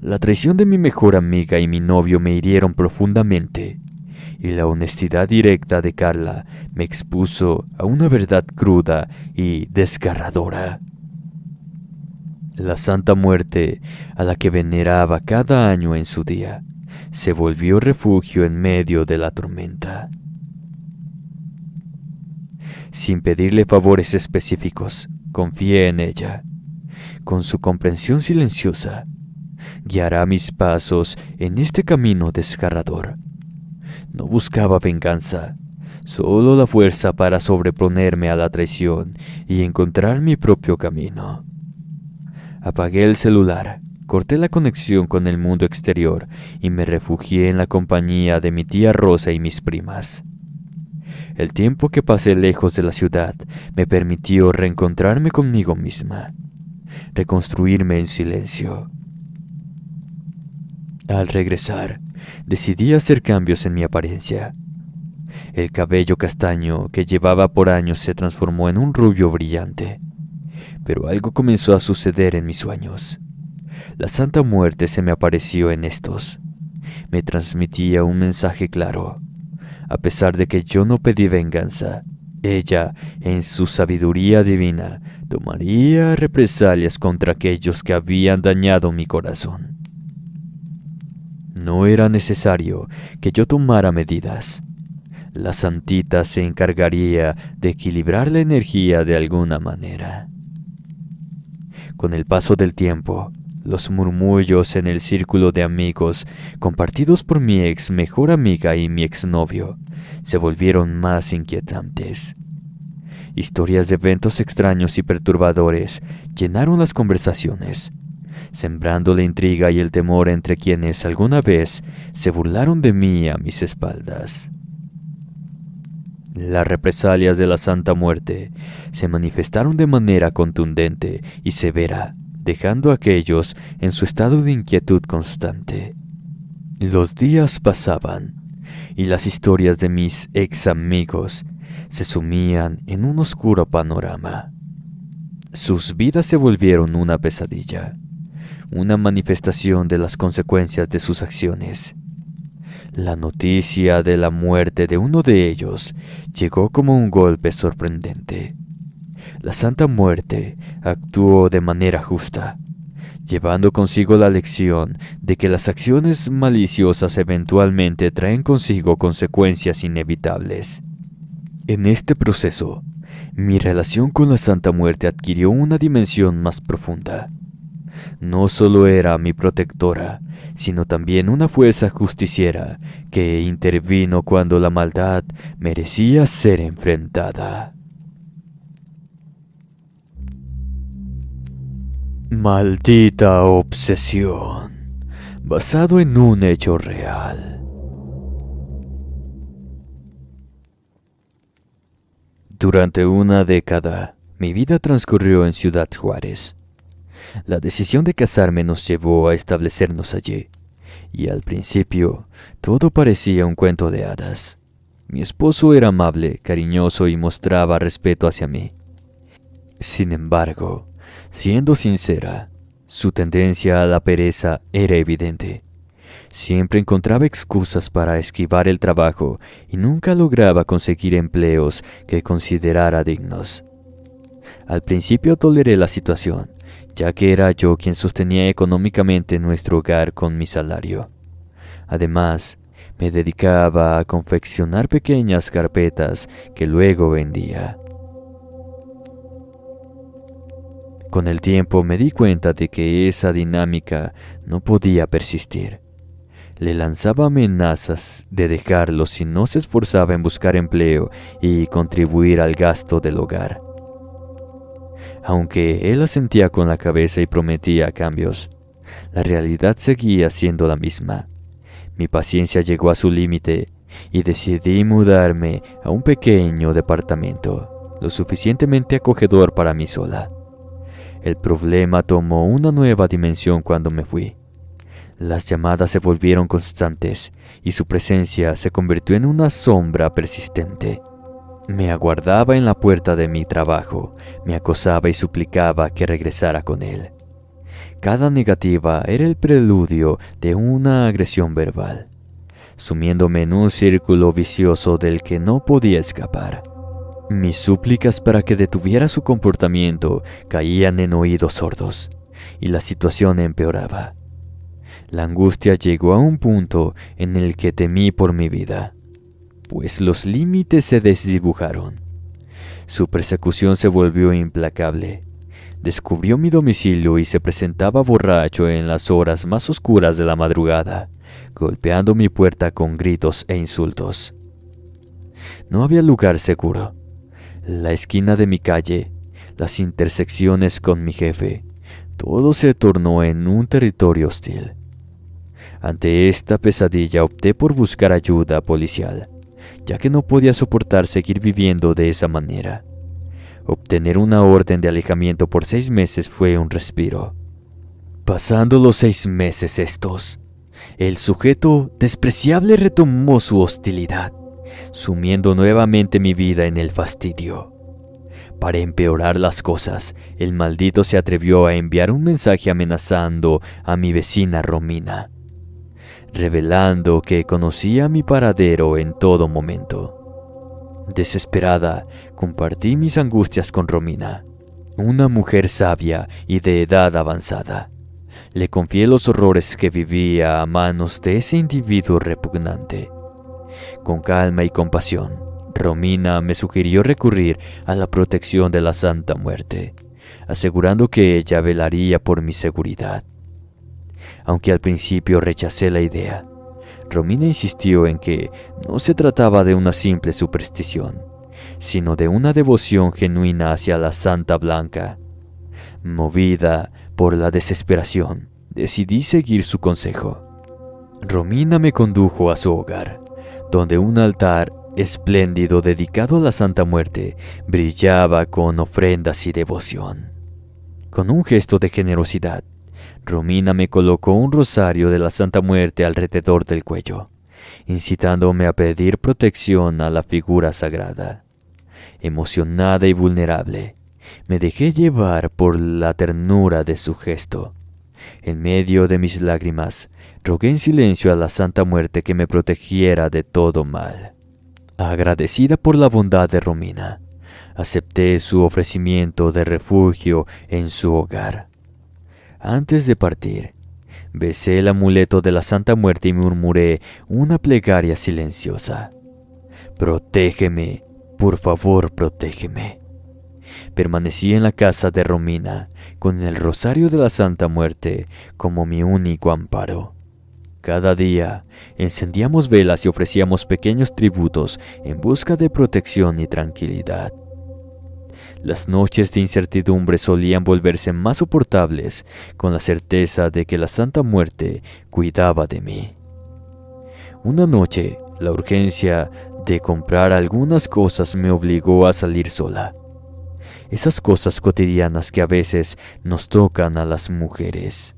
[SPEAKER 1] La traición de mi mejor amiga y mi novio me hirieron profundamente, y la honestidad directa de Carla me expuso a una verdad cruda y desgarradora. La Santa Muerte, a la que veneraba cada año en su día, se volvió refugio en medio de la tormenta. Sin pedirle favores específicos, confié en ella. Con su comprensión silenciosa, guiará mis pasos en este camino desgarrador. No buscaba venganza, solo la fuerza para sobreponerme a la traición y encontrar mi propio camino. Apagué el celular, corté la conexión con el mundo exterior y me refugié en la compañía de mi tía Rosa y mis primas. El tiempo que pasé lejos de la ciudad me permitió reencontrarme conmigo misma, reconstruirme en silencio. Al regresar, decidí hacer cambios en mi apariencia. El cabello castaño que llevaba por años se transformó en un rubio brillante. Pero algo comenzó a suceder en mis sueños. La Santa Muerte se me apareció en estos. Me transmitía un mensaje claro. A pesar de que yo no pedí venganza, ella, en su sabiduría divina, tomaría represalias contra aquellos que habían dañado mi corazón. No era necesario que yo tomara medidas. La Santita se encargaría de equilibrar la energía de alguna manera. Con el paso del tiempo, los murmullos en el círculo de amigos compartidos por mi ex mejor amiga y mi exnovio se volvieron más inquietantes. Historias de eventos extraños y perturbadores llenaron las conversaciones, sembrando la intriga y el temor entre quienes alguna vez se burlaron de mí a mis espaldas. Las represalias de la Santa Muerte se manifestaron de manera contundente y severa, dejando a aquellos en su estado de inquietud constante. Los días pasaban y las historias de mis ex amigos se sumían en un oscuro panorama. Sus vidas se volvieron una pesadilla, una manifestación de las consecuencias de sus acciones. La noticia de la muerte de uno de ellos llegó como un golpe sorprendente. La Santa Muerte actuó de manera justa, llevando consigo la lección de que las acciones maliciosas eventualmente traen consigo consecuencias inevitables. En este proceso, mi relación con la Santa Muerte adquirió una dimensión más profunda. No solo era mi protectora, sino también una fuerza justiciera que intervino cuando la maldad merecía ser enfrentada. Maldita obsesión, basado en un hecho real. Durante una década, mi vida transcurrió en Ciudad Juárez. La decisión de casarme nos llevó a establecernos allí, y al principio todo parecía un cuento de hadas. Mi esposo era amable, cariñoso y mostraba respeto hacia mí. Sin embargo, siendo sincera, su tendencia a la pereza era evidente. Siempre encontraba excusas para esquivar el trabajo y nunca lograba conseguir empleos que considerara dignos. Al principio toleré la situación, ya que era yo quien sostenía económicamente nuestro hogar con mi salario. Además, me dedicaba a confeccionar pequeñas carpetas que luego vendía. Con el tiempo me di cuenta de que esa dinámica no podía persistir. Le lanzaba amenazas de dejarlo si no se esforzaba en buscar empleo y contribuir al gasto del hogar. Aunque él asentía con la cabeza y prometía cambios, la realidad seguía siendo la misma. Mi paciencia llegó a su límite y decidí mudarme a un pequeño departamento, lo suficientemente acogedor para mí sola. El problema tomó una nueva dimensión cuando me fui. Las llamadas se volvieron constantes y su presencia se convirtió en una sombra persistente. Me aguardaba en la puerta de mi trabajo, me acosaba y suplicaba que regresara con él. Cada negativa era el preludio de una agresión verbal, sumiéndome en un círculo vicioso del que no podía escapar. Mis súplicas para que detuviera su comportamiento caían en oídos sordos, y la situación empeoraba. La angustia llegó a un punto en el que temí por mi vida, pues los límites se desdibujaron. Su persecución se volvió implacable. Descubrió mi domicilio y se presentaba borracho en las horas más oscuras de la madrugada, golpeando mi puerta con gritos e insultos. No había lugar seguro. La esquina de mi calle, las intersecciones con mi jefe, todo se tornó en un territorio hostil. Ante esta pesadilla opté por buscar ayuda policial, ya que no podía soportar seguir viviendo de esa manera. Obtener una orden de alejamiento por 6 meses fue un respiro. Pasando los 6 meses estos, el sujeto despreciable retomó su hostilidad, sumiendo nuevamente mi vida en el fastidio. Para empeorar las cosas, el maldito se atrevió a enviar un mensaje amenazando a mi vecina Romina, revelando que conocía mi paradero en todo momento. Desesperada, compartí mis angustias con Romina, una mujer sabia y de edad avanzada. Le confié los horrores que vivía a manos de ese individuo repugnante. Con calma y compasión, Romina me sugirió recurrir a la protección de la Santa Muerte, asegurando que ella velaría por mi seguridad. Aunque al principio rechacé la idea, Romina insistió en que no se trataba de una simple superstición, sino de una devoción genuina hacia la Santa Blanca. Movida por la desesperación, decidí seguir su consejo. Romina me condujo a su hogar, donde un altar espléndido dedicado a la Santa Muerte brillaba con ofrendas y devoción. Con un gesto de generosidad, Romina me colocó un rosario de la Santa Muerte alrededor del cuello, incitándome a pedir protección a la figura sagrada. Emocionada y vulnerable, me dejé llevar por la ternura de su gesto. En medio de mis lágrimas, rogué en silencio a la Santa Muerte que me protegiera de todo mal. Agradecida por la bondad de Romina, acepté su ofrecimiento de refugio en su hogar. Antes de partir, besé el amuleto de la Santa Muerte y murmuré una plegaria silenciosa. «Protégeme, por favor, protégeme». Permanecí en la casa de Romina, con el rosario de la Santa Muerte como mi único amparo. Cada día encendíamos velas y ofrecíamos pequeños tributos en busca de protección y tranquilidad. Las noches de incertidumbre solían volverse más soportables con la certeza de que la Santa Muerte cuidaba de mí. Una noche, la urgencia de comprar algunas cosas me obligó a salir sola. Esas cosas cotidianas que a veces nos tocan a las mujeres.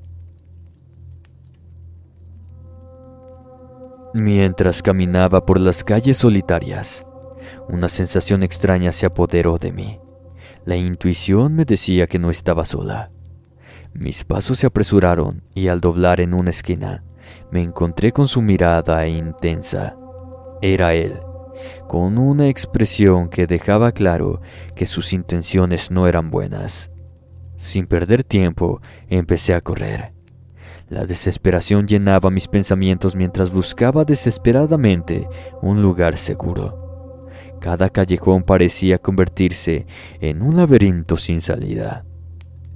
[SPEAKER 1] Mientras caminaba por las calles solitarias, una sensación extraña se apoderó de mí. La intuición me decía que no estaba sola. Mis pasos se apresuraron y al doblar en una esquina, me encontré con su mirada intensa. Era él, con una expresión que dejaba claro que sus intenciones no eran buenas. Sin perder tiempo, empecé a correr. La desesperación llenaba mis pensamientos mientras buscaba desesperadamente un lugar seguro. Cada callejón parecía convertirse en un laberinto sin salida.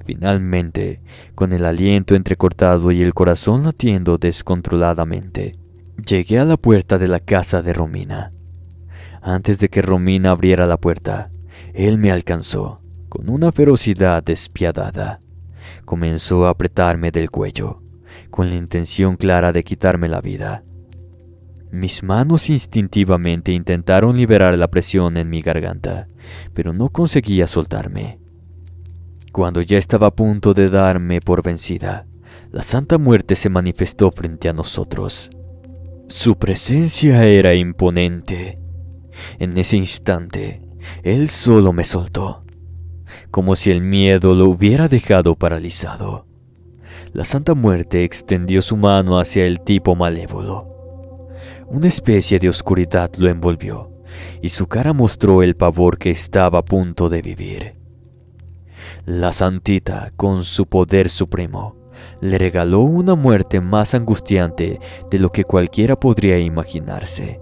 [SPEAKER 1] Finalmente, con el aliento entrecortado y el corazón latiendo descontroladamente, llegué a la puerta de la casa de Romina. Antes de que Romina abriera la puerta, él me alcanzó con una ferocidad despiadada. Comenzó a apretarme del cuello, con la intención clara de quitarme la vida. Mis manos instintivamente intentaron liberar la presión en mi garganta, pero no conseguía soltarme. Cuando ya estaba a punto de darme por vencida, la Santa Muerte se manifestó frente a nosotros. Su presencia era imponente. En ese instante, él solo me soltó, como si el miedo lo hubiera dejado paralizado. La Santa Muerte extendió su mano hacia el tipo malévolo. Una especie de oscuridad lo envolvió, y su cara mostró el pavor que estaba a punto de vivir. La Santita, con su poder supremo, le regaló una muerte más angustiante de lo que cualquiera podría imaginarse.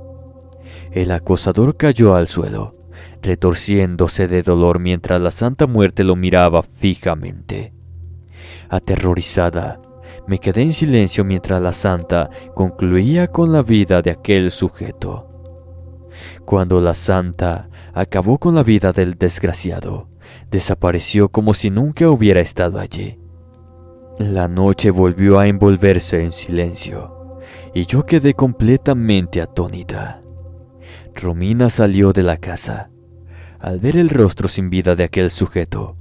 [SPEAKER 1] El acosador cayó al suelo, retorciéndose de dolor mientras la Santa Muerte lo miraba fijamente. Aterrorizada, me quedé en silencio mientras la Santa concluía con la vida de aquel sujeto. Cuando la Santa acabó con la vida del desgraciado, desapareció como si nunca hubiera estado allí. La noche volvió a envolverse en silencio, y yo quedé completamente atónita. Romina salió de la casa. Al ver el rostro sin vida de aquel sujeto,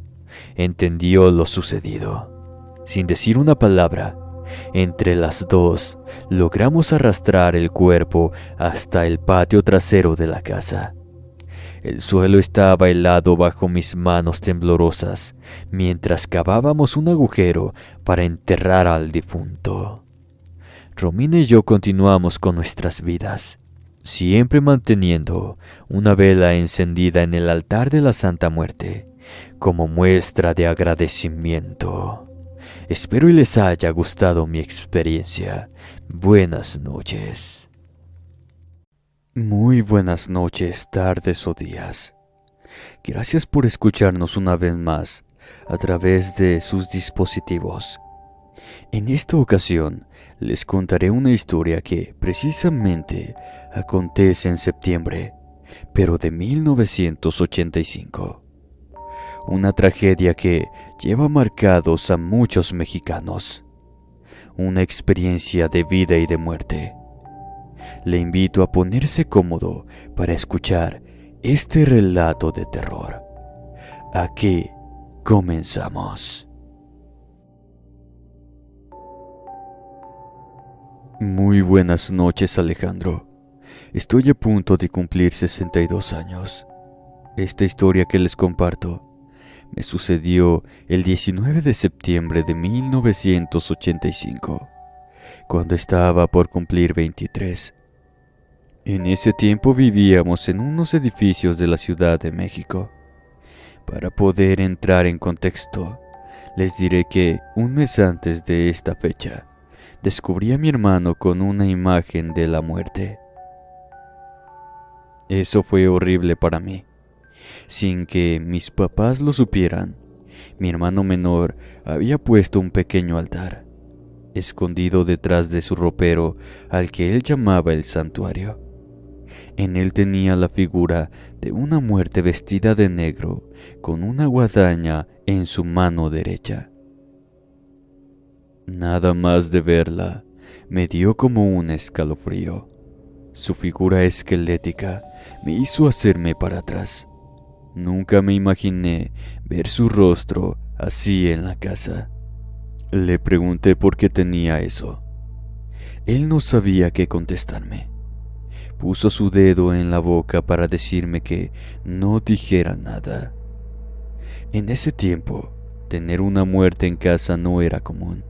[SPEAKER 1] entendió lo sucedido. Sin decir una palabra, entre las dos logramos arrastrar el cuerpo hasta el patio trasero de la casa. El suelo estaba helado bajo mis manos temblorosas mientras cavábamos un agujero para enterrar al difunto. Romina y yo continuamos con nuestras vidas, siempre manteniendo una vela encendida en el altar de la Santa Muerte como muestra de agradecimiento. Espero y les haya gustado mi experiencia. Buenas noches. Muy buenas noches, tardes o días. Gracias por escucharnos una vez más a través de sus dispositivos. En esta ocasión les contaré una historia que precisamente acontece en septiembre, pero de 1985. Una tragedia que lleva marcados a muchos mexicanos. Una experiencia de vida y de muerte. Le invito a ponerse cómodo para escuchar este relato de terror. Aquí comenzamos. Muy buenas noches, Alejandro. Estoy a punto de cumplir 62 años. Esta historia que les comparto me sucedió el 19 de septiembre de 1985, cuando estaba por cumplir 23. En ese tiempo vivíamos en unos edificios de la Ciudad de México. Para poder entrar en contexto, les diré que un mes antes de esta fecha, descubrí a mi hermano con una imagen de la muerte. Eso fue horrible para mí. Sin que mis papás lo supieran, mi hermano menor había puesto un pequeño altar, escondido detrás de su ropero al que él llamaba el santuario. En él tenía la figura de una muerte vestida de negro, con una guadaña en su mano derecha. Nada más de verla, me dio como un escalofrío. Su figura esquelética me hizo hacerme para atrás. Nunca me imaginé ver su rostro así en la casa. Le pregunté por qué tenía eso. Él no sabía qué contestarme. Puso su dedo en la boca para decirme que no dijera nada. En ese tiempo, tener una muerte en casa no era común.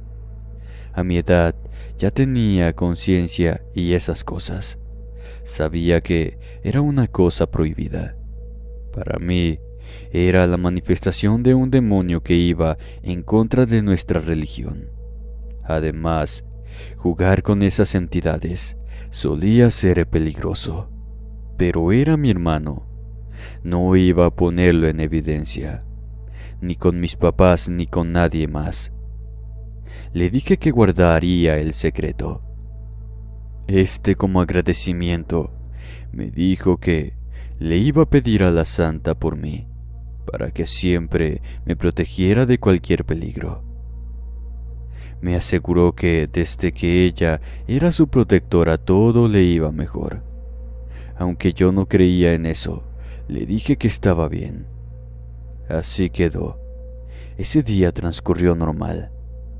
[SPEAKER 1] A mi edad ya tenía conciencia y esas cosas. Sabía que era una cosa prohibida. Para mí, era la manifestación de un demonio que iba en contra de nuestra religión. Además, jugar con esas entidades solía ser peligroso. Pero era mi hermano. No iba a ponerlo en evidencia. ni con mis papás, ni con nadie más. Le dije que guardaría el secreto. Como agradecimiento, me dijo que le iba a pedir a la santa por mí, para que siempre me protegiera de cualquier peligro. Me aseguró que desde que ella era su protectora todo le iba mejor. Aunque yo no creía en eso, le dije que estaba bien. Así quedó. Ese día transcurrió normal,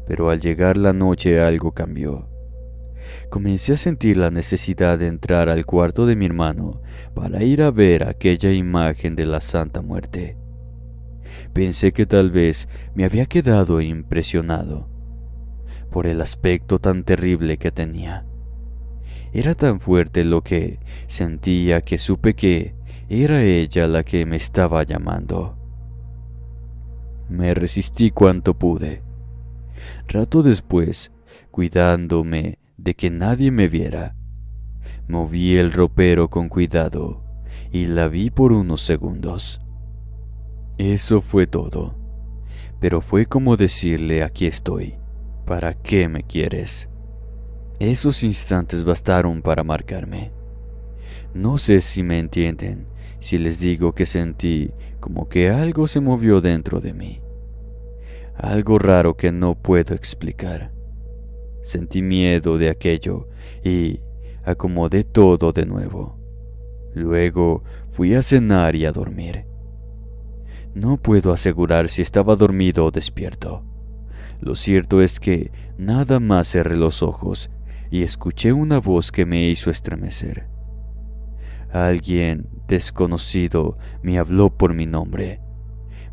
[SPEAKER 1] pero al llegar la noche algo cambió. Comencé a sentir la necesidad de entrar al cuarto de mi hermano para ir a ver aquella imagen de la Santa Muerte. Pensé que tal vez me había quedado impresionado por el aspecto tan terrible que tenía. Era tan fuerte lo que sentía que supe que era ella la que me estaba llamando. Me resistí cuanto pude. Rato después, cuidándome de que nadie me viera, moví el ropero con cuidado y la vi por unos segundos. Eso fue todo, pero fue como decirle: aquí estoy, ¿para qué me quieres? Esos instantes bastaron para marcarme. No sé si me entienden si les digo que sentí como que algo se movió dentro de mí. Algo raro que no puedo explicar. Sentí miedo de aquello y acomodé todo de nuevo. Luego fui a cenar y a dormir. No puedo asegurar si estaba dormido o despierto. Lo cierto es que nada más cerré los ojos y escuché una voz que me hizo estremecer. Alguien desconocido me habló por mi nombre.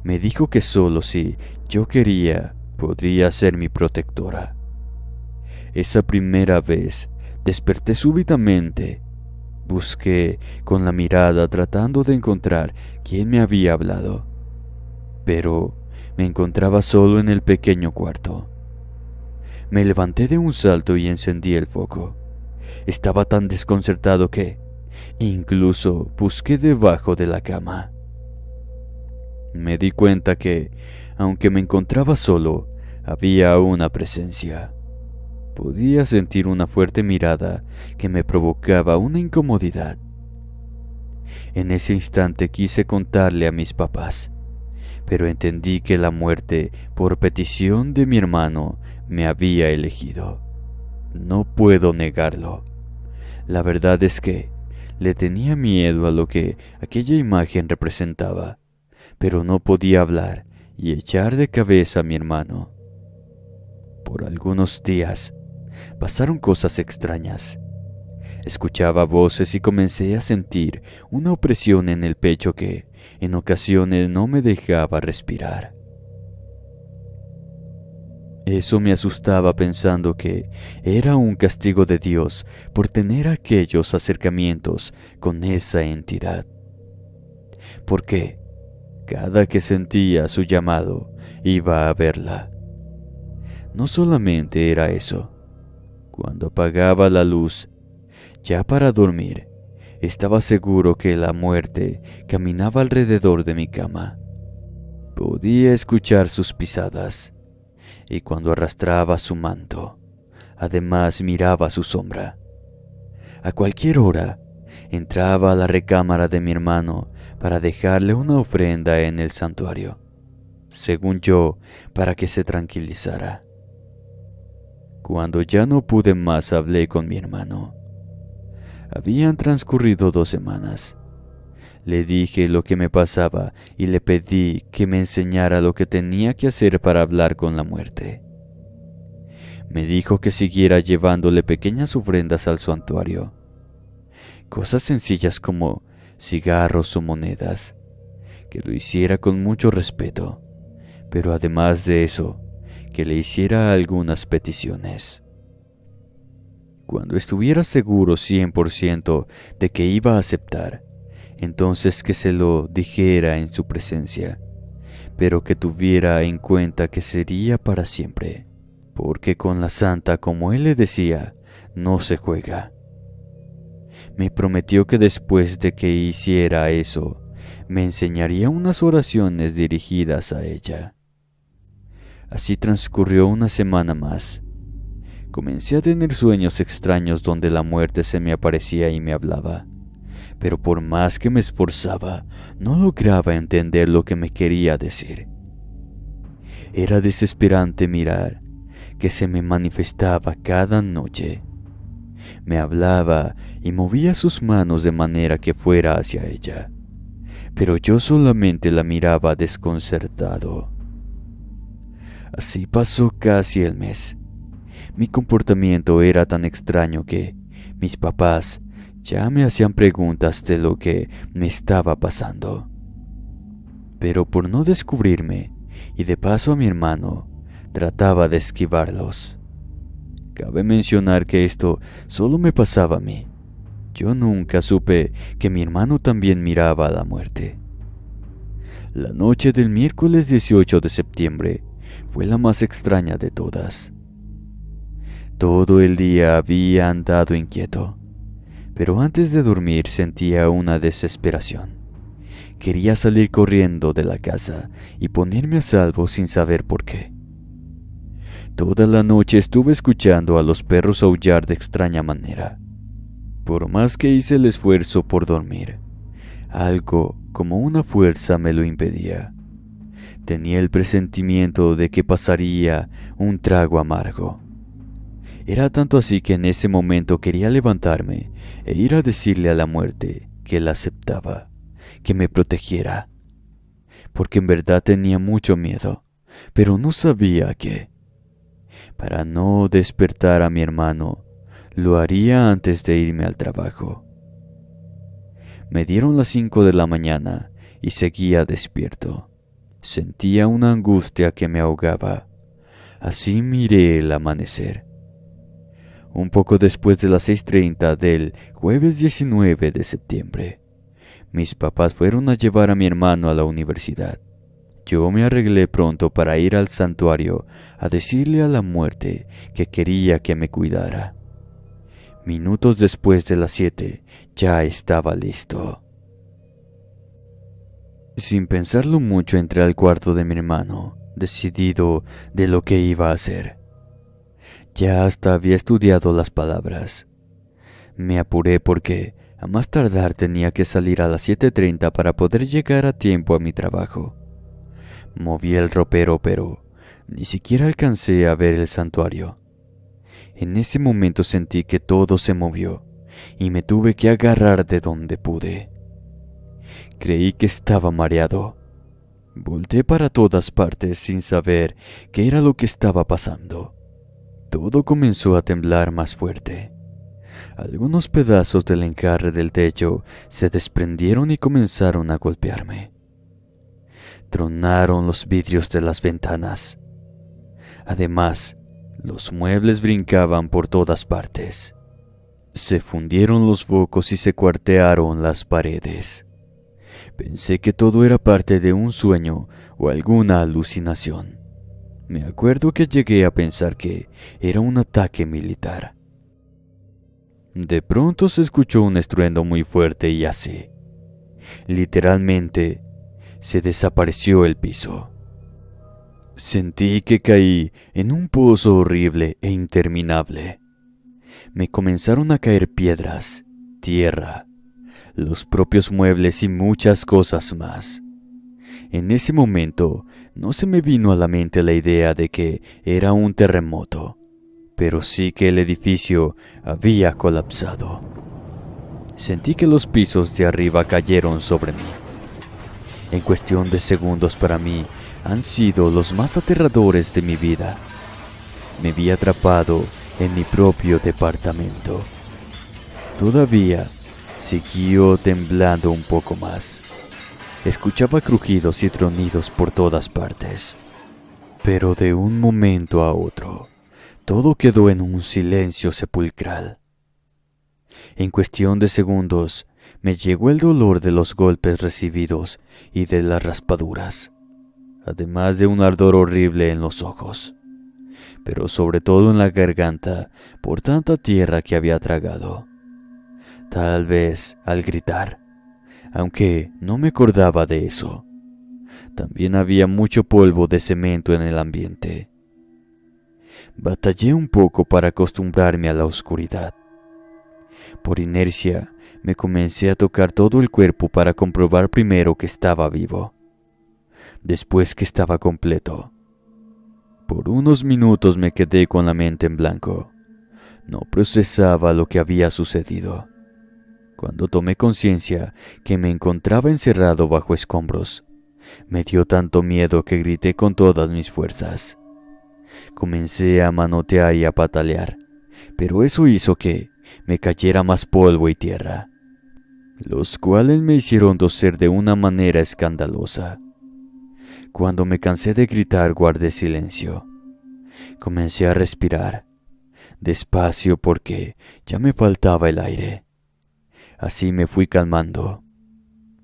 [SPEAKER 1] Me dijo que solo si yo quería, podría ser mi protectora. Esa primera vez desperté súbitamente. Busqué con la mirada tratando de encontrar quién me había hablado, pero me encontraba solo en el pequeño cuarto. Me levanté de un salto y encendí el foco. Estaba tan desconcertado que incluso busqué debajo de la cama. Me di cuenta que, aunque me encontraba solo, había una presencia. Podía sentir una fuerte mirada que me provocaba una incomodidad. En ese instante quise contarle a mis papás, pero entendí que la muerte, por petición de mi hermano, me había elegido. No puedo negarlo. La verdad es que le tenía miedo a lo que aquella imagen representaba, pero no podía hablar y echar de cabeza a mi hermano. Por algunos días pasaron cosas extrañas. Escuchaba voces y comencé a sentir una opresión en el pecho que, en ocasiones, no me dejaba respirar. Eso me asustaba pensando que era un castigo de Dios por tener aquellos acercamientos con esa entidad. Porque cada que sentía su llamado, iba a verla. No solamente era eso. Cuando apagaba la luz, ya para dormir, estaba seguro que la muerte caminaba alrededor de mi cama. Podía escuchar sus pisadas, y cuando arrastraba su manto, además miraba su sombra. A cualquier hora, entraba a la recámara de mi hermano para dejarle una ofrenda en el santuario, según yo, para que se tranquilizara. Cuando ya no pude más, hablé con mi hermano. Habían transcurrido 2 semanas. Le dije lo que me pasaba y le pedí que me enseñara lo que tenía que hacer para hablar con la muerte. Me dijo que siguiera llevándole pequeñas ofrendas al santuario. Cosas sencillas como cigarros o monedas. Que lo hiciera con mucho respeto, pero además de eso, que le hiciera algunas peticiones. Cuando estuviera seguro 100% de que iba a aceptar, entonces que se lo dijera en su presencia, pero que tuviera en cuenta que sería para siempre, porque con la santa, como él le decía, no se juega. Me prometió que después de que hiciera eso, me enseñaría unas oraciones dirigidas a ella. Así transcurrió una semana más. Comencé a tener sueños extraños donde la muerte se me aparecía y me hablaba, pero por más que me esforzaba, no lograba entender lo que me quería decir. Era desesperante mirar que se me manifestaba cada noche. Me hablaba y movía sus manos de manera que fuera hacia ella, pero yo solamente la miraba desconcertado. Así pasó casi el mes. Mi comportamiento era tan extraño que mis papás ya me hacían preguntas de lo que me estaba pasando. Pero por no descubrirme, y de paso a mi hermano, trataba de esquivarlos. Cabe mencionar que esto solo me pasaba a mí. Yo nunca supe que mi hermano también miraba a la muerte. La noche del miércoles 18 de septiembre fue la más extraña de todas. Todo el día había andado inquieto, pero antes de dormir sentía una desesperación. Quería salir corriendo de la casa y ponerme a salvo sin saber por qué. Toda la noche estuve escuchando a los perros aullar de extraña manera. Por más que hice el esfuerzo por dormir, algo como una fuerza me lo impedía. Tenía el presentimiento de que pasaría un trago amargo. Era tanto así que en ese momento quería levantarme e ir a decirle a la muerte que la aceptaba, que me protegiera, porque en verdad tenía mucho miedo, pero no sabía qué. Para no despertar a mi hermano, lo haría antes de irme al trabajo. Me dieron las 5 de la mañana y seguía despierto. Sentía una angustia que me ahogaba. Así miré el amanecer. Un poco después de las 6:30 del jueves 19 de septiembre, mis papás fueron a llevar a mi hermano a la universidad. Yo me arreglé pronto para ir al santuario a decirle a la muerte que quería que me cuidara. Minutos después de las 7, ya estaba listo. Sin pensarlo mucho entré al cuarto de mi hermano, decidido de lo que iba a hacer. Ya hasta había estudiado las palabras. Me apuré porque a más tardar tenía que salir a las 7:30 para poder llegar a tiempo a mi trabajo. Moví el ropero, pero ni siquiera alcancé a ver el santuario. En ese momento sentí que todo se movió y me tuve que agarrar de donde pude. Creí que estaba mareado. Volté para todas partes sin saber qué era lo que estaba pasando. Todo comenzó a temblar más fuerte. Algunos pedazos del encarre del techo se desprendieron y comenzaron a golpearme. Tronaron los vidrios de las ventanas. Además, los muebles brincaban por todas partes. Se fundieron los focos y se cuartearon las paredes. Pensé que todo era parte de un sueño o alguna alucinación. Me acuerdo que llegué a pensar que era un ataque militar. De pronto se escuchó un estruendo muy fuerte y así, literalmente, se desapareció el piso. Sentí que caí en un pozo horrible e interminable. Me comenzaron a caer piedras, tierra, los propios muebles y muchas cosas más. En ese momento no se me vino a la mente la idea de que era un terremoto, pero sí que el edificio había colapsado. Sentí que los pisos de arriba cayeron sobre mí. En cuestión de segundos para mí han sido los más aterradores de mi vida. Me vi atrapado en mi propio departamento. Todavía siguió temblando un poco más. Escuchaba crujidos y tronidos por todas partes. Pero de un momento a otro, todo quedó en un silencio sepulcral. En cuestión de segundos, me llegó el dolor de los golpes recibidos y de las raspaduras, además de un ardor horrible en los ojos, pero sobre todo en la garganta por tanta tierra que había tragado. Tal vez, al gritar, aunque no me acordaba de eso. También había mucho polvo de cemento en el ambiente. Batallé un poco para acostumbrarme a la oscuridad. Por inercia, me comencé a tocar todo el cuerpo para comprobar primero que estaba vivo, después que estaba completo. Por unos minutos me quedé con la mente en blanco. No procesaba lo que había sucedido. Cuando tomé conciencia que me encontraba encerrado bajo escombros, me dio tanto miedo que grité con todas mis fuerzas. Comencé a manotear y a patalear, pero eso hizo que me cayera más polvo y tierra, los cuales me hicieron toser de una manera escandalosa. Cuando me cansé de gritar, guardé silencio. Comencé a respirar, despacio porque ya me faltaba el aire. Así me fui calmando.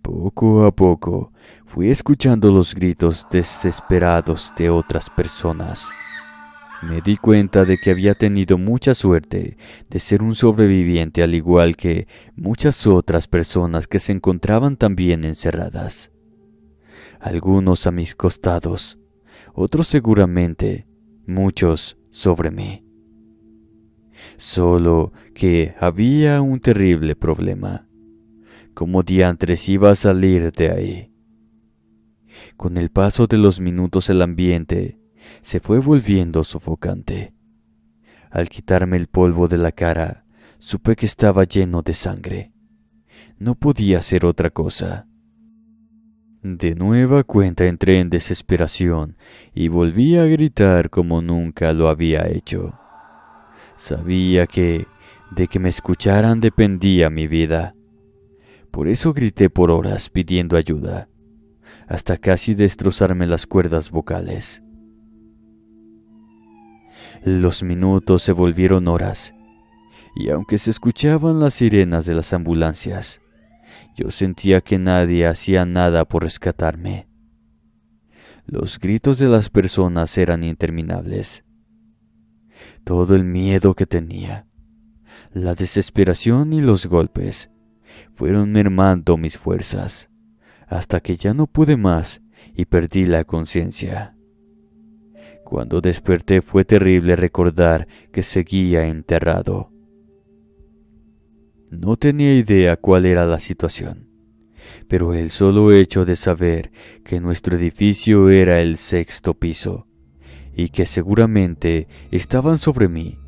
[SPEAKER 1] Poco a poco fui escuchando los gritos desesperados de otras personas. Me di cuenta de que había tenido mucha suerte de ser un sobreviviente, al igual que muchas otras personas que se encontraban también encerradas. Algunos a mis costados, otros seguramente, muchos sobre mí. Solo que había un terrible problema. ¿Cómo diantres iba a salir de ahí? Con el paso de los minutos el ambiente se fue volviendo sofocante. Al quitarme el polvo de la cara, supe que estaba lleno de sangre. No podía ser otra cosa. De nueva cuenta entré en desesperación y volví a gritar como nunca lo había hecho. Sabía que de que me escucharan dependía mi vida. Por eso grité por horas pidiendo ayuda, hasta casi destrozarme las cuerdas vocales. Los minutos se volvieron horas, y aunque se escuchaban las sirenas de las ambulancias, yo sentía que nadie hacía nada por rescatarme. Los gritos de las personas eran interminables. Todo el miedo que tenía, la desesperación y los golpes fueron mermando mis fuerzas, hasta que ya no pude más y perdí la conciencia. Cuando desperté fue terrible recordar que seguía enterrado. No tenía idea cuál era la situación, pero el solo hecho de saber que nuestro edificio era el 6º piso y que seguramente estaban sobre mí,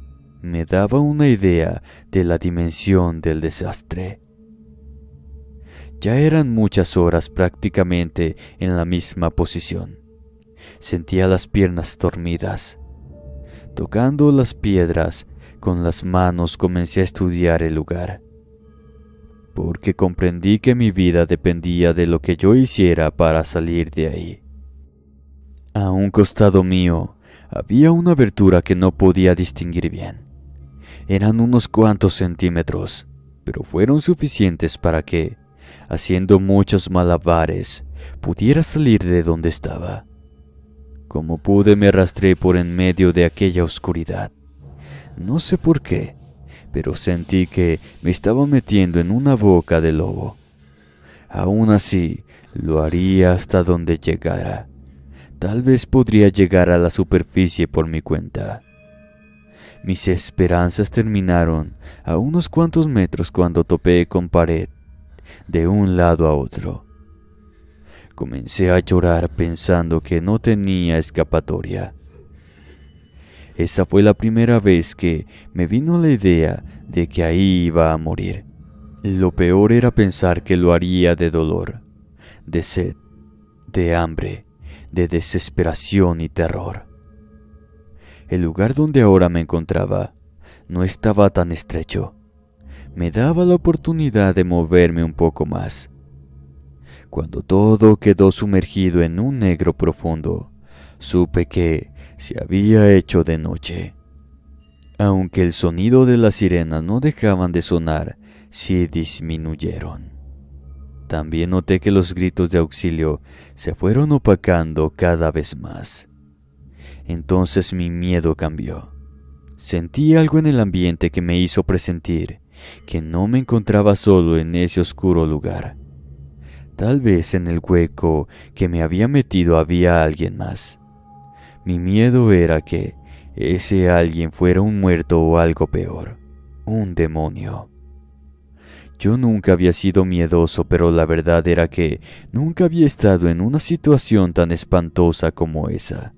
[SPEAKER 1] me daba una idea de la dimensión del desastre. Ya eran muchas horas prácticamente en la misma posición. Sentía las piernas dormidas. Tocando las piedras con las manos comencé a estudiar el lugar, porque comprendí que mi vida dependía de lo que yo hiciera para salir de ahí. A un costado mío había una abertura que no podía distinguir bien. Eran unos cuantos centímetros, pero fueron suficientes para que, haciendo muchos malabares, pudiera salir de donde estaba. Como pude me arrastré por en medio de aquella oscuridad. No sé por qué, pero sentí que me estaba metiendo en una boca de lobo. Aún así, lo haría hasta donde llegara. Tal vez podría llegar a la superficie por mi cuenta. Mis esperanzas terminaron a unos cuantos metros cuando topé con pared, de un lado a otro. Comencé a llorar pensando que no tenía escapatoria. Esa fue la primera vez que me vino la idea de que ahí iba a morir. Lo peor era pensar que lo haría de dolor, de sed, de hambre, de desesperación y terror. El lugar donde ahora me encontraba no estaba tan estrecho. Me daba la oportunidad de moverme un poco más. Cuando todo quedó sumergido en un negro profundo, supe que se había hecho de noche. Aunque el sonido de las sirenas no dejaban de sonar, sí disminuyeron. También noté que los gritos de auxilio se fueron opacando cada vez más. Entonces mi miedo cambió. Sentí algo en el ambiente que me hizo presentir que no me encontraba solo en ese oscuro lugar. Tal vez en el hueco que me había metido había alguien más. Mi miedo era que ese alguien fuera un muerto o algo peor, un demonio. Yo nunca había sido miedoso, pero la verdad era que nunca había estado en una situación tan espantosa como esa.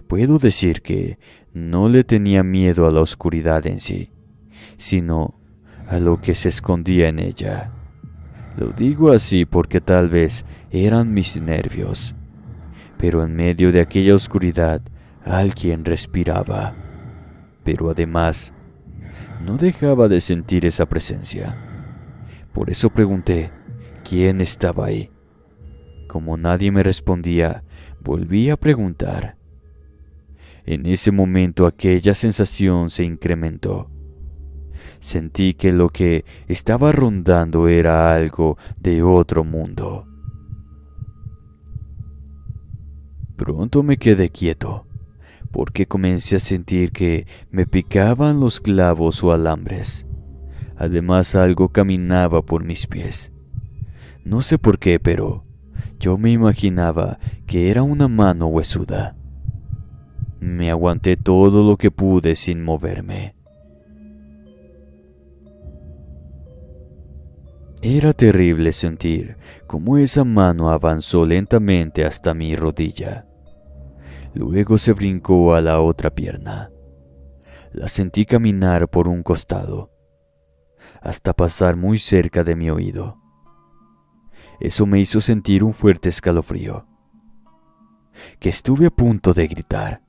[SPEAKER 1] Puedo decir que no le tenía miedo a la oscuridad en sí, sino a lo que se escondía en ella. Lo digo así porque tal vez eran mis nervios, pero en medio de aquella oscuridad alguien respiraba. Pero además, no dejaba de sentir esa presencia. Por eso pregunté, ¿quién estaba ahí? Como nadie me respondía, volví a preguntar. En ese momento aquella sensación se incrementó. Sentí que lo que estaba rondando era algo de otro mundo. Pronto me quedé quieto, porque comencé a sentir que me picaban los clavos o alambres. Además, algo caminaba por mis pies. No sé por qué, pero yo me imaginaba que era una mano huesuda. Me aguanté todo lo que pude sin moverme. Era terrible sentir cómo esa mano avanzó lentamente hasta mi rodilla. Luego se brincó a la otra pierna. La sentí caminar por un costado, hasta pasar muy cerca de mi oído. Eso me hizo sentir un fuerte escalofrío, que estuve a punto de gritar,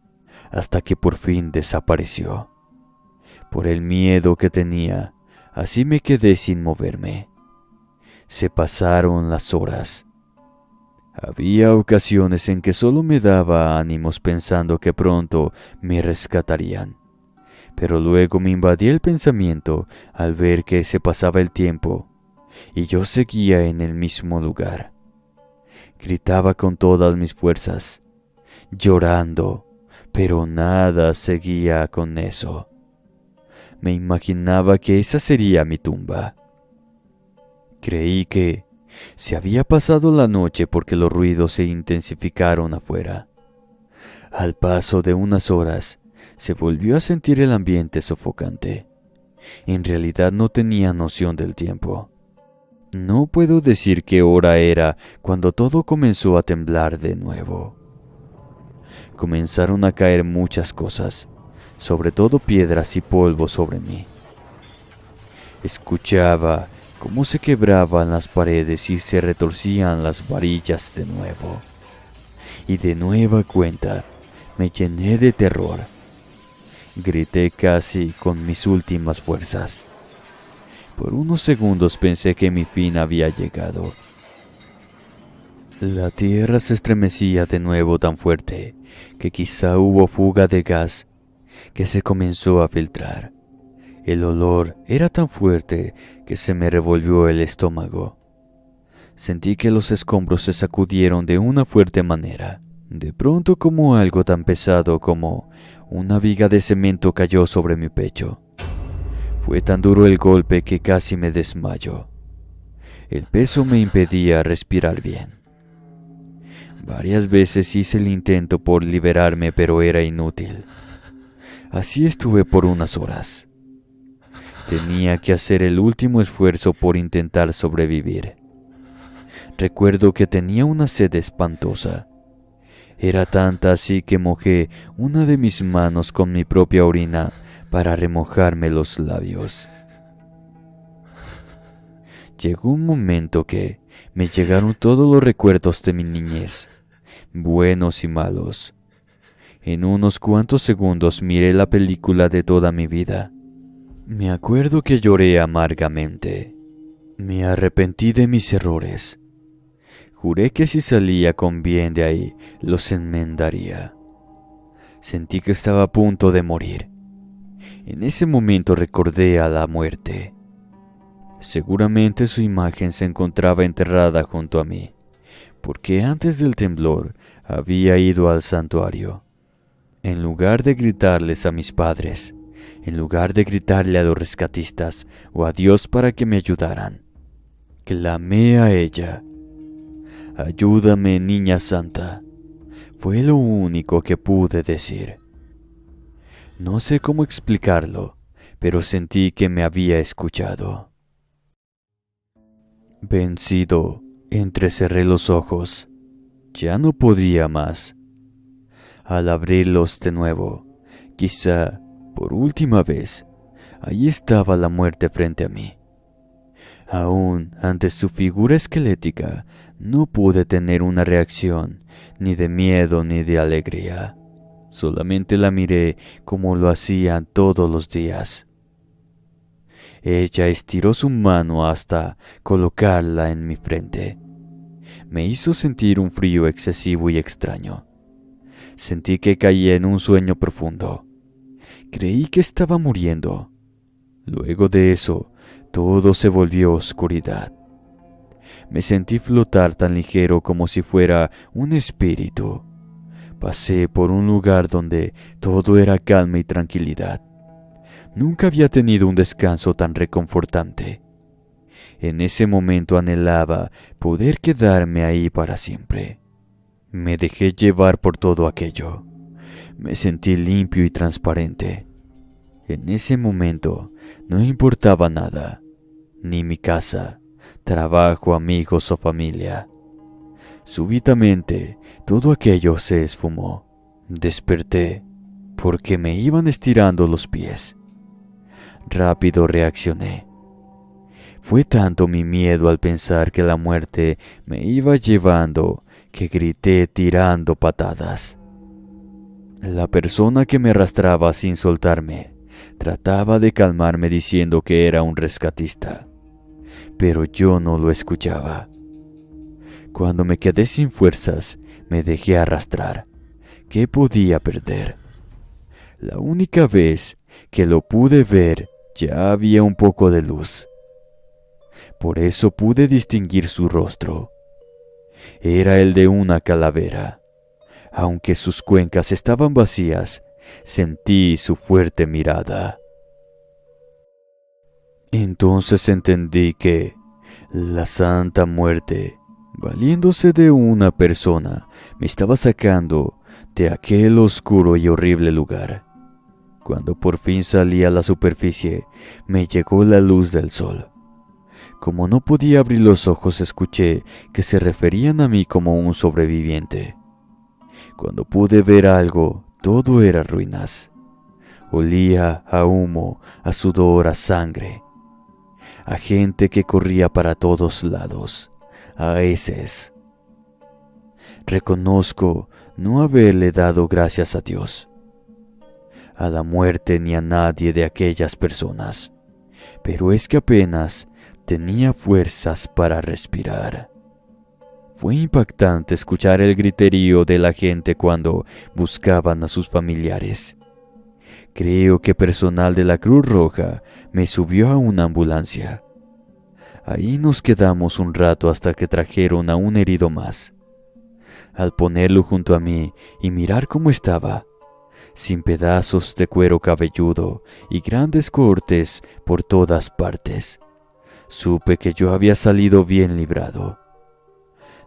[SPEAKER 1] hasta que por fin desapareció. Por el miedo que tenía, así me quedé sin moverme. Se pasaron las horas. Había ocasiones en que solo me daba ánimos pensando que pronto me rescatarían. Pero luego me invadía el pensamiento al ver que se pasaba el tiempo y yo seguía en el mismo lugar. Gritaba con todas mis fuerzas, llorando, pero nada seguía con eso. Me imaginaba que esa sería mi tumba. Creí que se había pasado la noche porque los ruidos se intensificaron afuera. Al paso de unas horas, se volvió a sentir el ambiente sofocante. En realidad no tenía noción del tiempo. No puedo decir qué hora era cuando todo comenzó a temblar de nuevo. Comenzaron a caer muchas cosas, sobre todo piedras y polvo sobre mí. Escuchaba cómo se quebraban las paredes y se retorcían las varillas de nuevo. Y de nueva cuenta me llené de terror. Grité casi con mis últimas fuerzas. Por unos segundos pensé que mi fin había llegado. La tierra se estremecía de nuevo tan fuerte que quizá hubo fuga de gas que se comenzó a filtrar. El olor era tan fuerte que se me revolvió el estómago. Sentí que los escombros se sacudieron de una fuerte manera. De pronto, como algo tan pesado como una viga de cemento cayó sobre mi pecho. Fue tan duro el golpe que casi me desmayó. El peso me impedía respirar bien. Varias veces hice el intento por liberarme, pero era inútil. Así estuve por unas horas. Tenía que hacer el último esfuerzo por intentar sobrevivir. Recuerdo que tenía una sed espantosa. Era tanta así que mojé una de mis manos con mi propia orina para remojarme los labios. Llegó un momento que me llegaron todos los recuerdos de mi niñez, buenos y malos. En unos cuantos segundos miré la película de toda mi vida. Me acuerdo que lloré amargamente. Me arrepentí de mis errores. Juré que si salía con bien de ahí, los enmendaría. Sentí que estaba a punto de morir. En ese momento recordé a la muerte. Seguramente su imagen se encontraba enterrada junto a mí, porque antes del temblor había ido al santuario. En lugar de gritarles a mis padres, en lugar de gritarle a los rescatistas o a Dios para que me ayudaran, clamé a ella. Ayúdame, niña santa. Fue lo único que pude decir. No sé cómo explicarlo, pero sentí que me había escuchado. Vencido, entrecerré los ojos. Ya no podía más. Al abrirlos de nuevo, quizá por última vez, allí estaba la muerte frente a mí. Aún ante su figura esquelética, no pude tener una reacción, ni de miedo ni de alegría. Solamente la miré como lo hacía todos los días. Ella estiró su mano hasta colocarla en mi frente. Me hizo sentir un frío excesivo y extraño. Sentí que caía en un sueño profundo. Creí que estaba muriendo. Luego de eso, todo se volvió oscuridad. Me sentí flotar tan ligero como si fuera un espíritu. Pasé por un lugar donde todo era calma y tranquilidad. Nunca había tenido un descanso tan reconfortante. En ese momento anhelaba poder quedarme ahí para siempre. Me dejé llevar por todo aquello. Me sentí limpio y transparente. En ese momento no importaba nada, ni mi casa, trabajo, amigos o familia. Súbitamente todo aquello se esfumó. Desperté porque me iban estirando los pies. Rápido reaccioné. Fue tanto mi miedo al pensar que la muerte me iba llevando que grité tirando patadas. La persona que me arrastraba sin soltarme trataba de calmarme diciendo que era un rescatista, pero yo no lo escuchaba. Cuando me quedé sin fuerzas, me dejé arrastrar. ¿Qué podía perder? La única vez que lo pude ver, ya había un poco de luz. Por eso pude distinguir su rostro. Era el de una calavera. Aunque sus cuencas estaban vacías, sentí su fuerte mirada. Entonces entendí que la Santa Muerte, valiéndose de una persona, me estaba sacando de aquel oscuro y horrible lugar. Cuando por fin salí a la superficie, me llegó la luz del sol. Como no podía abrir los ojos, escuché que se referían a mí como un sobreviviente. Cuando pude ver algo, todo era ruinas. Olía a humo, a sudor, a sangre, a gente que corría para todos lados, a heces. Reconozco no haberle dado gracias a Dios, a la muerte ni a nadie de aquellas personas, pero es que apenas tenía fuerzas para respirar. Fue impactante escuchar el griterío de la gente cuando buscaban a sus familiares. Creo que personal de la Cruz Roja me subió a una ambulancia. Ahí nos quedamos un rato hasta que trajeron a un herido más. Al ponerlo junto a mí y mirar cómo estaba, sin pedazos de cuero cabelludo y grandes cortes por todas partes, supe que yo había salido bien librado.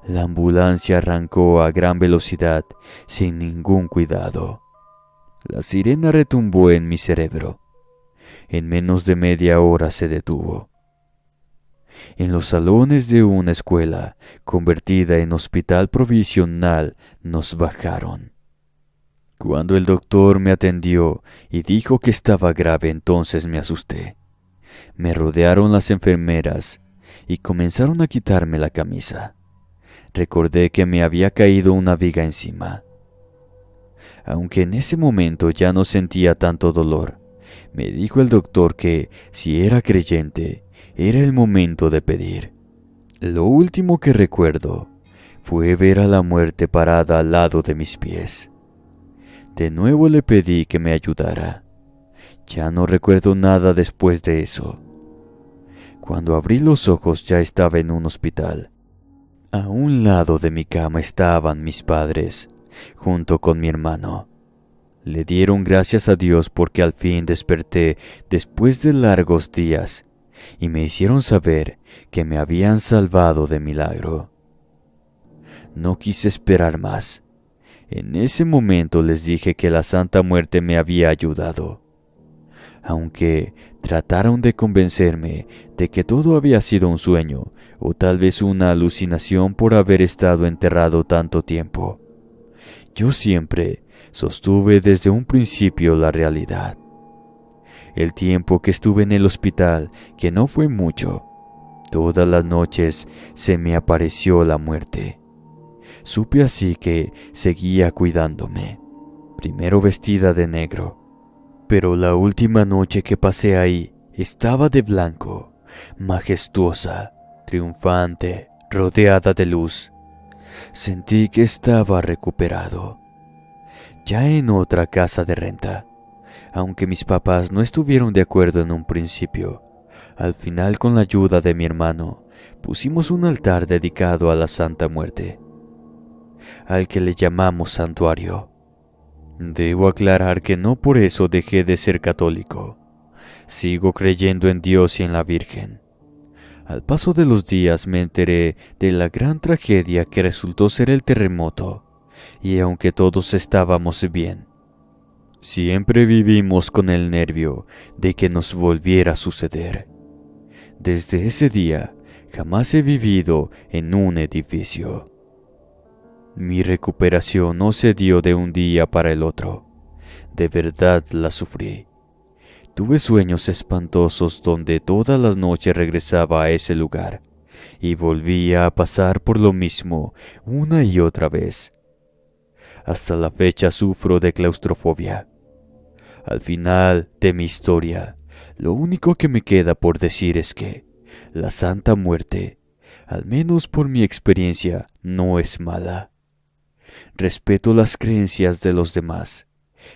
[SPEAKER 1] La ambulancia arrancó a gran velocidad, sin ningún cuidado. La sirena retumbó en mi cerebro. En menos de media hora se detuvo. En los salones de una escuela, convertida en hospital provisional, nos bajaron. Cuando el doctor me atendió y dijo que estaba grave, entonces me asusté. Me rodearon las enfermeras y comenzaron a quitarme la camisa. Recordé que me había caído una viga encima. Aunque en ese momento ya no sentía tanto dolor, me dijo el doctor que, si era creyente, era el momento de pedir. Lo último que recuerdo fue ver a la muerte parada al lado de mis pies. De nuevo le pedí que me ayudara. Ya no recuerdo nada después de eso. Cuando abrí los ojos ya estaba en un hospital. A un lado de mi cama estaban mis padres, junto con mi hermano. Le dieron gracias a Dios porque al fin desperté después de largos días y me hicieron saber que me habían salvado de milagro. No quise esperar más. En ese momento les dije que la Santa Muerte me había ayudado. Aunque trataron de convencerme de que todo había sido un sueño o tal vez una alucinación por haber estado enterrado tanto tiempo. Yo siempre sostuve desde un principio la realidad. El tiempo que estuve en el hospital, que no fue mucho, todas las noches se me apareció la muerte. Supe así que seguía cuidándome, primero vestida de negro. Pero la última noche que pasé ahí estaba de blanco, majestuosa, triunfante, rodeada de luz. Sentí que estaba recuperado, ya en otra casa de renta. Aunque mis papás no estuvieron de acuerdo en un principio, al final con la ayuda de mi hermano, pusimos un altar dedicado a la Santa Muerte, al que le llamamos santuario. Debo aclarar que no por eso dejé de ser católico. Sigo creyendo en Dios y en la Virgen. Al paso de los días me enteré de la gran tragedia que resultó ser el terremoto, y aunque todos estábamos bien, siempre vivimos con el nervio de que nos volviera a suceder. Desde ese día, jamás he vivido en un edificio. Mi recuperación no se dio de un día para el otro. De verdad la sufrí. Tuve sueños espantosos donde todas las noches regresaba a ese lugar y volvía a pasar por lo mismo una y otra vez. Hasta la fecha sufro de claustrofobia. Al final de mi historia, lo único que me queda por decir es que la Santa Muerte, al menos por mi experiencia, no es mala. Respeto las creencias de los demás,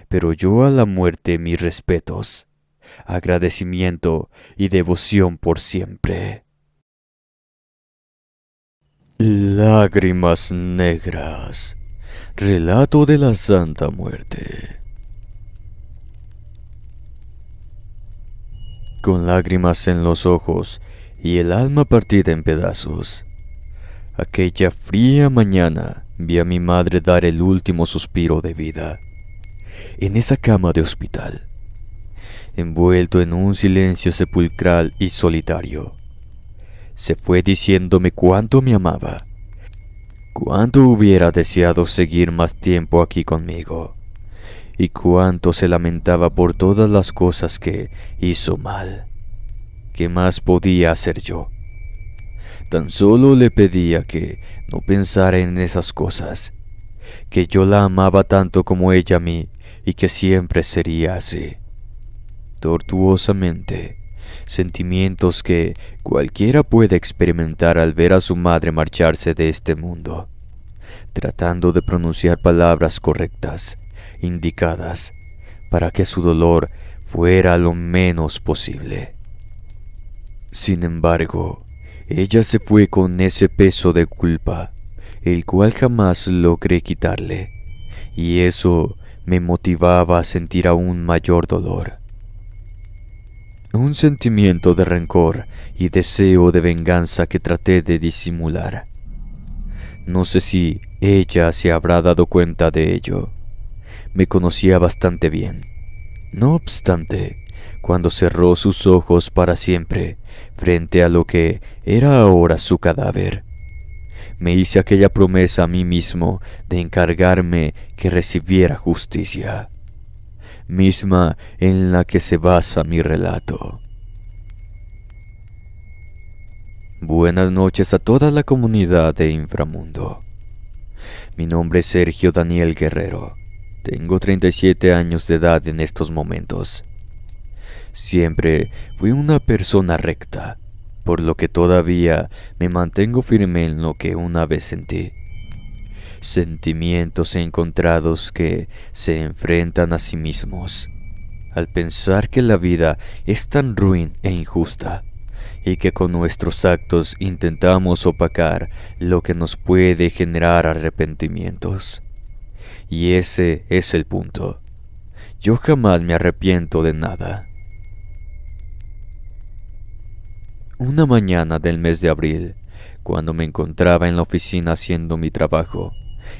[SPEAKER 1] pero yo a la muerte mis respetos, agradecimiento y devoción por siempre. Lágrimas negras. Relato de la Santa Muerte. Con lágrimas en los ojos y el alma partida en pedazos, aquella fría mañana vi a mi madre dar el último suspiro de vida, en esa cama de hospital, envuelto en un silencio sepulcral y solitario. Se fue diciéndome cuánto me amaba, cuánto hubiera deseado seguir más tiempo aquí conmigo, y cuánto se lamentaba por todas las cosas que hizo mal. ¿Qué más podía hacer yo? Tan solo le pedía que no pensara en esas cosas, que yo la amaba tanto como ella a mí y que siempre sería así. Tortuosamente, sentimientos que cualquiera puede experimentar al ver a su madre marcharse de este mundo, tratando de pronunciar palabras correctas, indicadas, para que su dolor fuera lo menos posible. Sin embargo, ella se fue con ese peso de culpa, el cual jamás logré quitarle, y eso me motivaba a sentir aún mayor dolor. Un sentimiento de rencor y deseo de venganza que traté de disimular. No sé si ella se habrá dado cuenta de ello. Me conocía bastante bien. No obstante, cuando cerró sus ojos para siempre frente a lo que era ahora su cadáver, me hice aquella promesa a mí mismo de encargarme que recibiera justicia, misma en la que se basa mi relato. Buenas noches a toda la comunidad de Inframundo. Mi nombre es Sergio Daniel Guerrero. Tengo 37 años de edad en estos momentos. Siempre fui una persona recta, por lo que todavía me mantengo firme en lo que una vez sentí. Sentimientos encontrados que se enfrentan a sí mismos, al pensar que la vida es tan ruin e injusta, y que con nuestros actos intentamos opacar lo que nos puede generar arrepentimientos. Y ese es el punto. Yo jamás me arrepiento de nada. Una mañana del mes de abril, Cuando me encontraba en la oficina haciendo mi trabajo,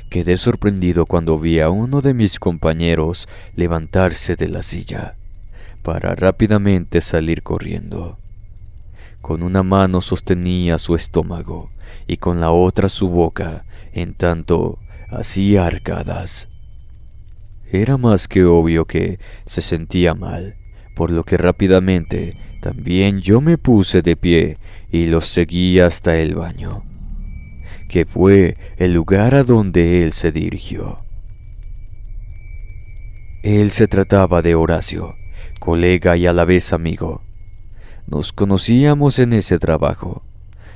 [SPEAKER 1] quedé sorprendido cuando vi a uno de mis compañeros levantarse de la silla para rápidamente salir corriendo. Con una mano sostenía su estómago y con la otra su boca, en tanto hacía arcadas. Era más que obvio que se sentía mal, por lo que rápidamente también yo me puse de pie y los seguí hasta el baño, que fue el lugar a donde él se dirigió. Él se trataba de Horacio, colega y a la vez amigo. Nos conocíamos en ese trabajo,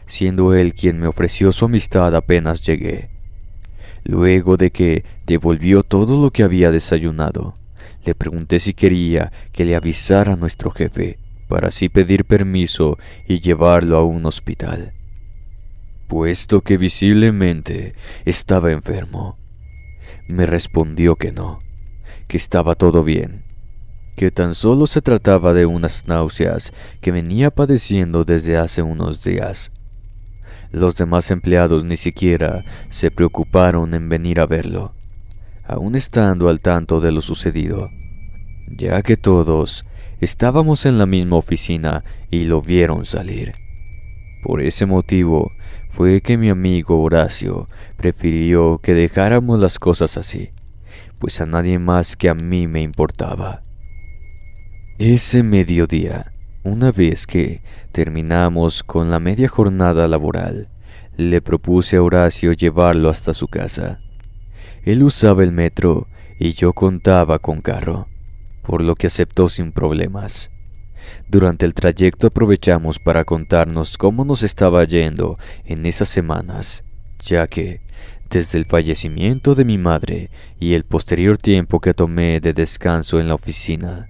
[SPEAKER 1] siendo él quien me ofreció su amistad apenas llegué. Luego de que devolvió todo lo que había desayunado, le pregunté si quería que le avisara a nuestro jefe, para así pedir permiso y llevarlo a un hospital, puesto que visiblemente estaba enfermo. Me respondió que no, que estaba todo bien, que tan solo se trataba de unas náuseas que venía padeciendo desde hace unos días. Los demás empleados ni siquiera se preocuparon en venir a verlo, aún estando al tanto de lo sucedido, ya que todos estábamos en la misma oficina y lo vieron salir. Por ese motivo fue que mi amigo Horacio prefirió que dejáramos las cosas así, pues a nadie más que a mí me importaba. Ese mediodía, una vez que terminamos con la media jornada laboral, le propuse a Horacio llevarlo hasta su casa. Él usaba el metro y yo contaba con carro, por lo que aceptó sin problemas. Durante el trayecto aprovechamos para contarnos cómo nos estaba yendo en esas semanas, ya que, desde el fallecimiento de mi madre y el posterior tiempo que tomé de descanso en la oficina,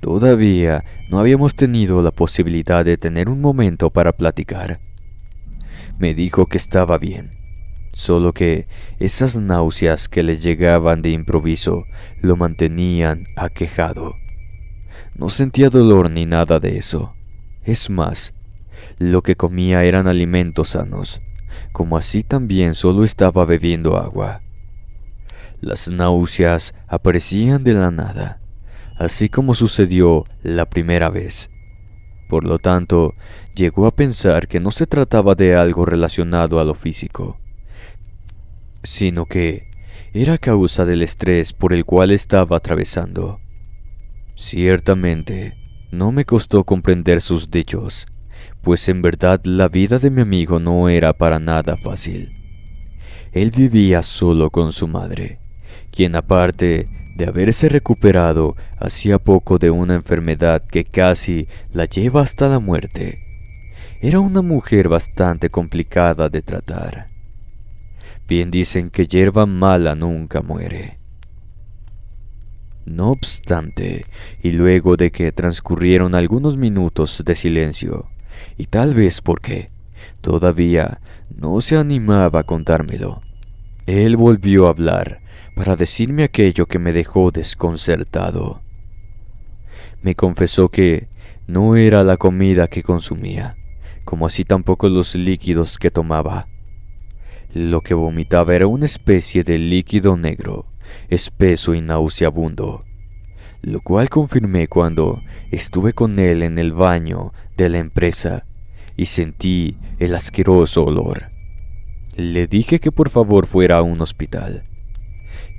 [SPEAKER 1] todavía no habíamos tenido la posibilidad de tener un momento para platicar. Me dijo que estaba bien, solo que esas náuseas que le llegaban de improviso lo mantenían aquejado. No sentía dolor ni nada de eso. Es más, lo que comía eran alimentos sanos, como así también solo estaba bebiendo agua. Las náuseas aparecían de la nada, así como sucedió la primera vez. Por lo tanto, llegó a pensar que no se trataba de algo relacionado a lo físico, sino que era causa del estrés por el cual estaba atravesando. Ciertamente, no me costó comprender sus dichos, pues en verdad la vida de mi amigo no era para nada fácil. Él vivía solo con su madre, quien aparte de haberse recuperado hacía poco de una enfermedad que casi la lleva hasta la muerte, era una mujer bastante complicada de tratar. Bien dicen que hierba mala nunca muere. No obstante, y luego de que transcurrieron algunos minutos de silencio, y tal vez porque todavía no se animaba a contármelo, él volvió a hablar para decirme aquello que me dejó desconcertado. Me confesó que no era la comida que consumía, como así tampoco los líquidos que tomaba. Lo que vomitaba era una especie de líquido negro, espeso y nauseabundo, lo cual confirmé cuando estuve con él en el baño de la empresa y sentí el asqueroso olor. Le dije que por favor fuera a un hospital,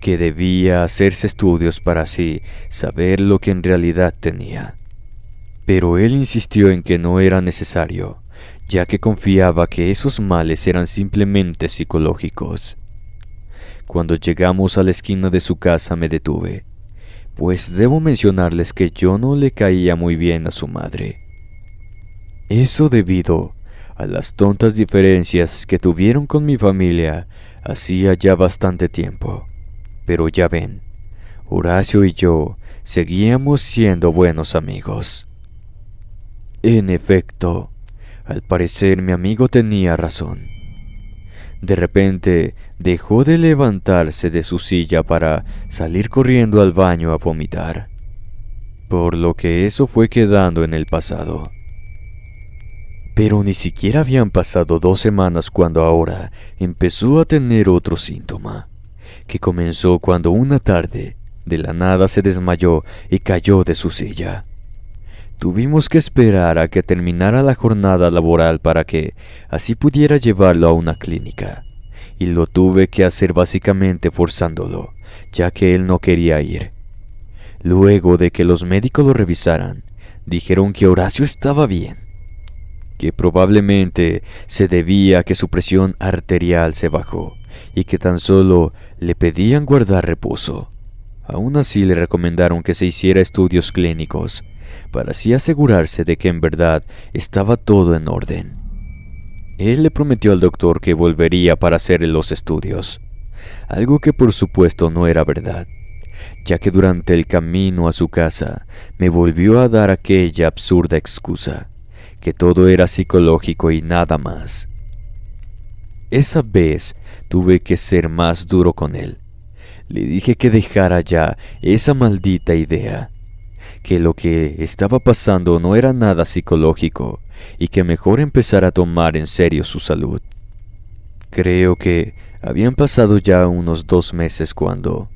[SPEAKER 1] que debía hacerse estudios para así saber lo que en realidad tenía. Pero él insistió en que no era necesario, ya que confiaba que esos males eran simplemente psicológicos. Cuando llegamos a la esquina de su casa me detuve, pues debo mencionarles que yo no le caía muy bien a su madre. Eso debido a las tontas diferencias que tuvieron con mi familia hacía ya bastante tiempo. Pero ya ven, Horacio y yo seguíamos siendo buenos amigos. En efecto, al parecer mi amigo tenía razón. De repente dejó de levantarse de su silla para salir corriendo al baño a vomitar, por lo que eso fue quedando en el pasado. Pero ni siquiera habían pasado 2 semanas cuando ahora empezó a tener otro síntoma, que comenzó cuando una tarde, de la nada se desmayó y cayó de su silla. Tuvimos que esperar a que terminara la jornada laboral para que así pudiera llevarlo a una clínica, y lo tuve que hacer básicamente forzándolo, ya que él no quería ir. Luego de que los médicos lo revisaran, dijeron que Horacio estaba bien, que probablemente se debía a que su presión arterial se bajó y que tan solo le pedían guardar reposo. Aún así le recomendaron que se hiciera estudios clínicos para así asegurarse de que en verdad estaba todo en orden. Él le prometió al doctor que volvería para hacerle los estudios, algo que por supuesto no era verdad, ya que durante el camino a su casa me volvió a dar aquella absurda excusa, que todo era psicológico y nada más. Esa vez tuve que ser más duro con él. Le dije que dejara ya esa maldita idea, que lo que estaba pasando no era nada psicológico y que mejor empezara a tomar en serio su salud. Creo que habían pasado ya unos 2 meses cuando,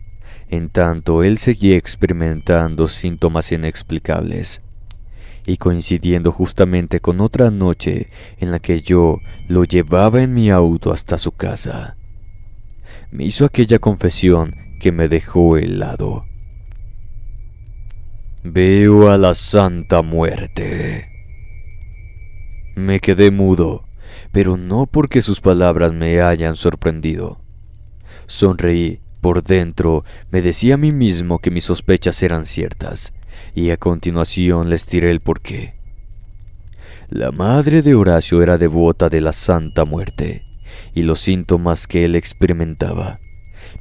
[SPEAKER 1] en tanto, él seguía experimentando síntomas inexplicables, y coincidiendo justamente con otra noche en la que yo lo llevaba en mi auto hasta su casa, me hizo aquella confesión que me dejó helado. Veo a la Santa Muerte. Me quedé mudo, pero no porque sus palabras me hayan sorprendido. Sonreí. Por dentro me decía a mí mismo que mis sospechas eran ciertas, y a continuación les tiré el porqué. La madre de Horacio era devota de la Santa Muerte, y los síntomas que él experimentaba,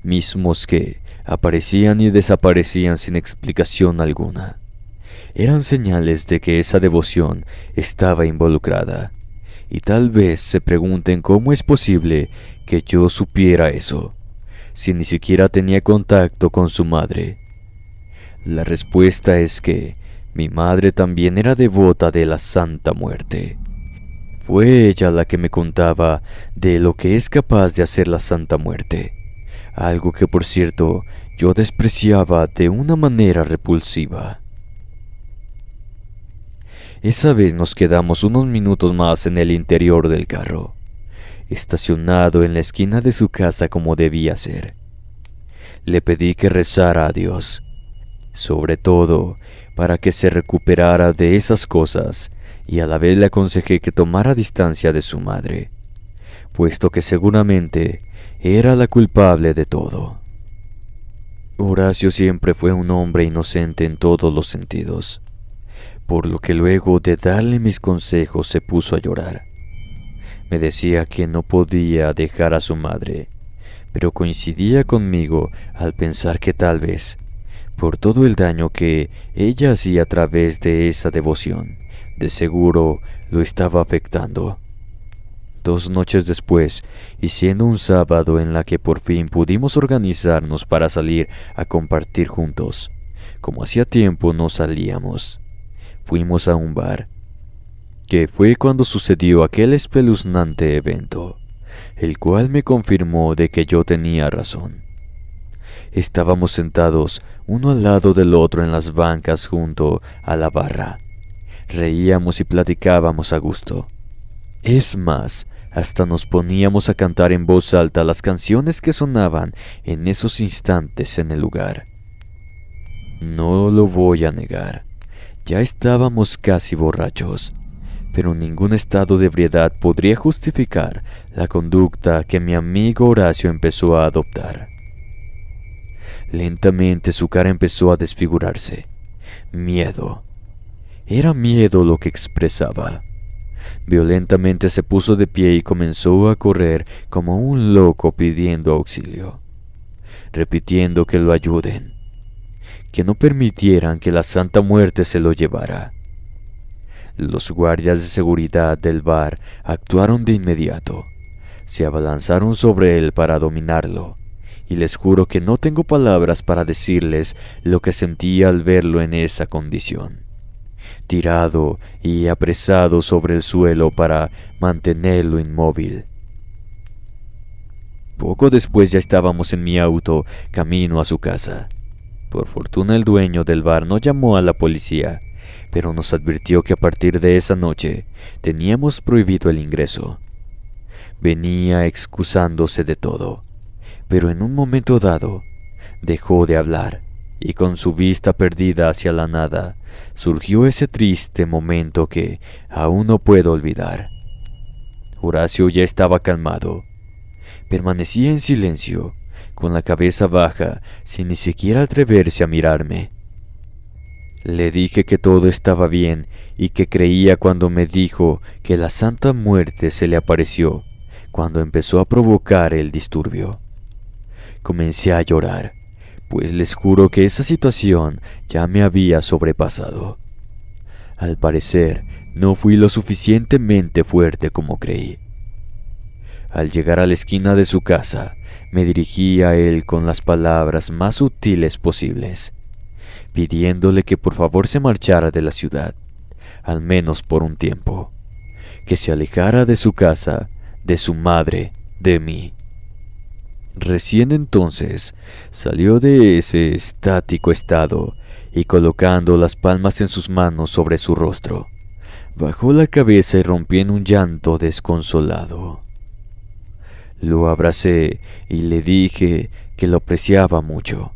[SPEAKER 1] mismos que aparecían y desaparecían sin explicación alguna, eran señales de que esa devoción estaba involucrada, y tal vez se pregunten cómo es posible que yo supiera eso, si ni siquiera tenía contacto con su madre. La respuesta es que mi madre también era devota de la Santa Muerte. Fue ella la que me contaba de lo que es capaz de hacer la Santa Muerte, algo que por cierto yo despreciaba de una manera repulsiva. Esa vez nos quedamos unos minutos más en el interior del carro, estacionado en la esquina de su casa como debía ser. Le pedí que rezara a Dios, sobre todo para que se recuperara de esas cosas, y a la vez le aconsejé que tomara distancia de su madre, puesto que seguramente era la culpable de todo. Horacio siempre fue un hombre inocente en todos los sentidos, por lo que luego de darle mis consejos se puso a llorar. Me decía que no podía dejar a su madre, pero coincidía conmigo al pensar que tal vez, por todo el daño que ella hacía a través de esa devoción, de seguro lo estaba afectando. 2 noches después, y siendo un sábado en la que por fin pudimos organizarnos para salir a compartir juntos, como hacía tiempo no salíamos, fuimos a un bar, que fue cuando sucedió aquel espeluznante evento, el cual me confirmó de que yo tenía razón. Estábamos sentados uno al lado del otro en las bancas junto a la barra. Reíamos y platicábamos a gusto. Es más, hasta nos poníamos a cantar en voz alta las canciones que sonaban en esos instantes en el lugar. No lo voy a negar, ya estábamos casi borrachos, pero ningún estado de ebriedad podría justificar la conducta que mi amigo Horacio empezó a adoptar. Lentamente su cara empezó a desfigurarse. Miedo. Era miedo lo que expresaba. Violentamente se puso de pie y comenzó a correr como un loco pidiendo auxilio, repitiendo que lo ayuden, que no permitieran que la Santa Muerte se lo llevara. Los guardias de seguridad del bar actuaron de inmediato. Se abalanzaron sobre él para dominarlo, y les juro que no tengo palabras para decirles lo que sentía al verlo en esa condición. tirado y apresado sobre el suelo para mantenerlo inmóvil. Poco después ya estábamos en mi auto, camino a su casa. Por fortuna el dueño del bar no llamó a la policía, pero nos advirtió que a partir de esa noche teníamos prohibido el ingreso. Venía excusándose de todo, pero en un momento dado dejó de hablar y con su vista perdida hacia la nada surgió ese triste momento que aún no puedo olvidar. Horacio ya estaba calmado. Permanecía en silencio, con la cabeza baja, sin ni siquiera atreverse a mirarme. Le dije que todo estaba bien y que creía cuando me dijo que la Santa Muerte se le apareció cuando empezó a provocar el disturbio. Comencé a llorar, pues les juro que esa situación ya me había sobrepasado. Al parecer, no fui lo suficientemente fuerte como creí. Al llegar a la esquina de su casa, me dirigí a él con las palabras más sutiles posibles, pidiéndole que por favor se marchara de la ciudad, al menos por un tiempo, que se alejara de su casa, de su madre, de mí. Recién entonces salió de ese estático estado y colocando las palmas en sus manos sobre su rostro, bajó la cabeza y rompió en un llanto desconsolado. Lo abracé y le dije que lo apreciaba mucho,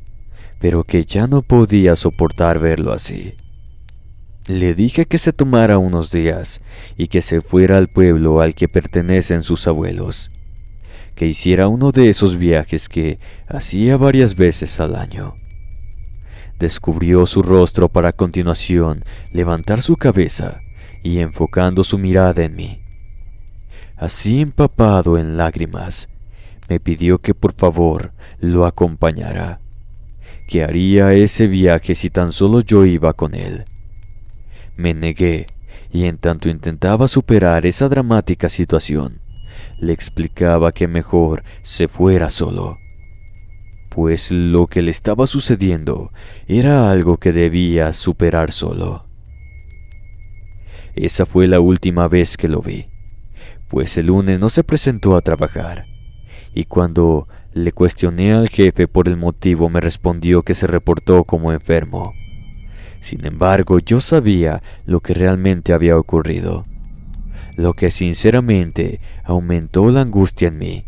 [SPEAKER 1] pero que ya no podía soportar verlo así. Le dije que se tomara unos días y que se fuera al pueblo al que pertenecen sus abuelos, que hiciera uno de esos viajes que hacía varias veces al año. Descubrió su rostro para a continuación levantar su cabeza y enfocando su mirada en mí. Así empapado en lágrimas, me pidió que por favor lo acompañara, que haría ese viaje si tan solo yo iba con él. Me negué, y en tanto intentaba superar esa dramática situación, le explicaba que mejor se fuera solo, pues lo que le estaba sucediendo era algo que debía superar solo. Esa fue la última vez que lo vi, pues el lunes no se presentó a trabajar, y cuando le cuestioné al jefe por el motivo me respondió que se reportó como enfermo. Sin embargo, yo sabía lo que realmente había ocurrido, lo que sinceramente aumentó la angustia en mí,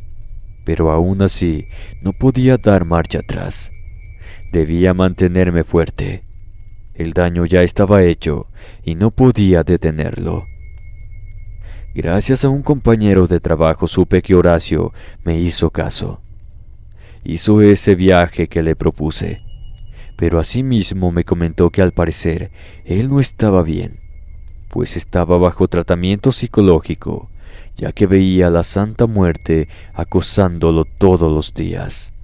[SPEAKER 1] pero aún así no podía dar marcha atrás. Debía mantenerme fuerte. El daño ya estaba hecho y no podía detenerlo. Gracias a un compañero de trabajo supe que Horacio me hizo caso. Hizo ese viaje que le propuse, pero asimismo me comentó que al parecer él no estaba bien, pues estaba bajo tratamiento psicológico, ya que veía a la Santa Muerte acosándolo todos los días.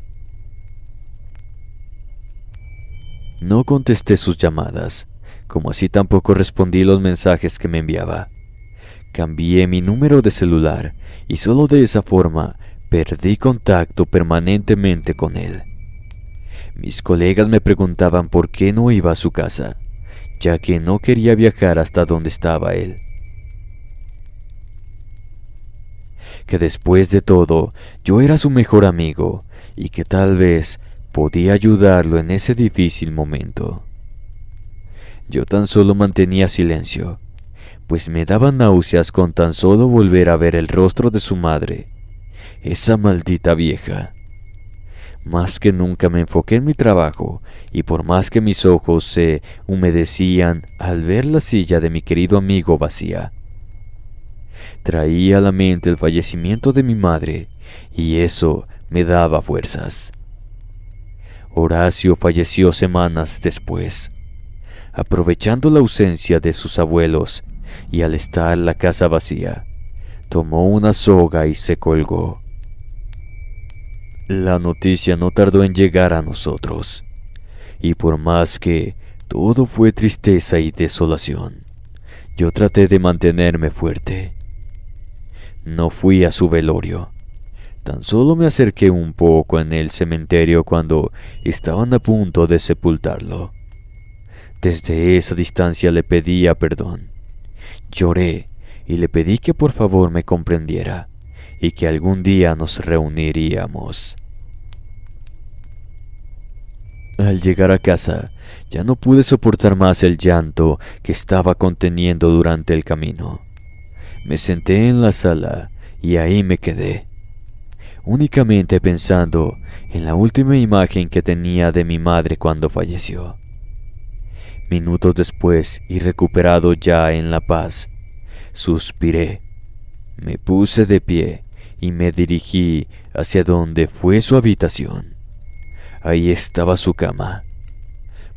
[SPEAKER 1] No contesté sus llamadas, como así tampoco respondí los mensajes que me enviaba. Cambié mi número de celular y solo de esa forma perdí contacto permanentemente con él. Mis colegas me preguntaban por qué no iba a su casa, ya que no quería viajar hasta donde estaba él. Que después de todo, yo era su mejor amigo y que tal vez podía ayudarlo en ese difícil momento. Yo tan solo mantenía silencio, pues me daba náuseas con tan solo volver a ver el rostro de su madre, esa maldita vieja. Más que nunca me enfoqué en mi trabajo, y por más que mis ojos se humedecían al ver la silla de mi querido amigo vacía, traía a la mente el fallecimiento de mi madre, y eso me daba fuerzas. Horacio falleció semanas después. Aprovechando la ausencia de sus abuelos, y al estar la casa vacía, tomó una soga y se colgó. La noticia no tardó en llegar a nosotros, y por más que todo fue tristeza y desolación, yo traté de mantenerme fuerte. No fui a su velorio, tan solo me acerqué un poco en el cementerio cuando estaban a punto de sepultarlo. Desde esa distancia le pedía perdón. Lloré y le pedí que por favor me comprendiera y que algún día nos reuniríamos. Al llegar a casa, ya no pude soportar más el llanto que estaba conteniendo durante el camino. Me senté en la sala y ahí me quedé, únicamente pensando en la última imagen que tenía de mi madre cuando falleció. Minutos después, y recuperado ya en la paz, suspiré, me puse de pie y me dirigí hacia donde fue su habitación. Ahí estaba su cama,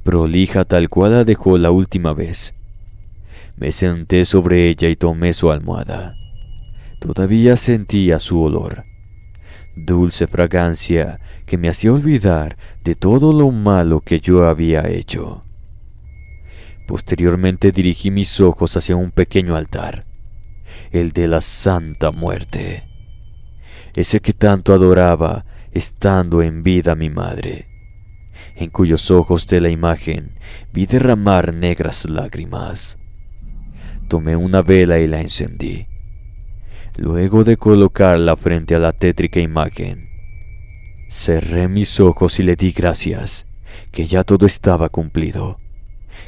[SPEAKER 1] prolija tal cual la dejó la última vez. Me senté sobre ella y tomé su almohada. Todavía sentía su olor, dulce fragancia que me hacía olvidar de todo lo malo que yo había hecho. Posteriormente dirigí mis ojos hacia un pequeño altar, el de la Santa Muerte, ese que tanto adoraba estando en vida mi madre, en cuyos ojos de la imagen vi derramar negras lágrimas. Tomé una vela y la encendí. Luego de colocarla frente a la tétrica imagen, cerré mis ojos y le di gracias, que ya todo estaba cumplido,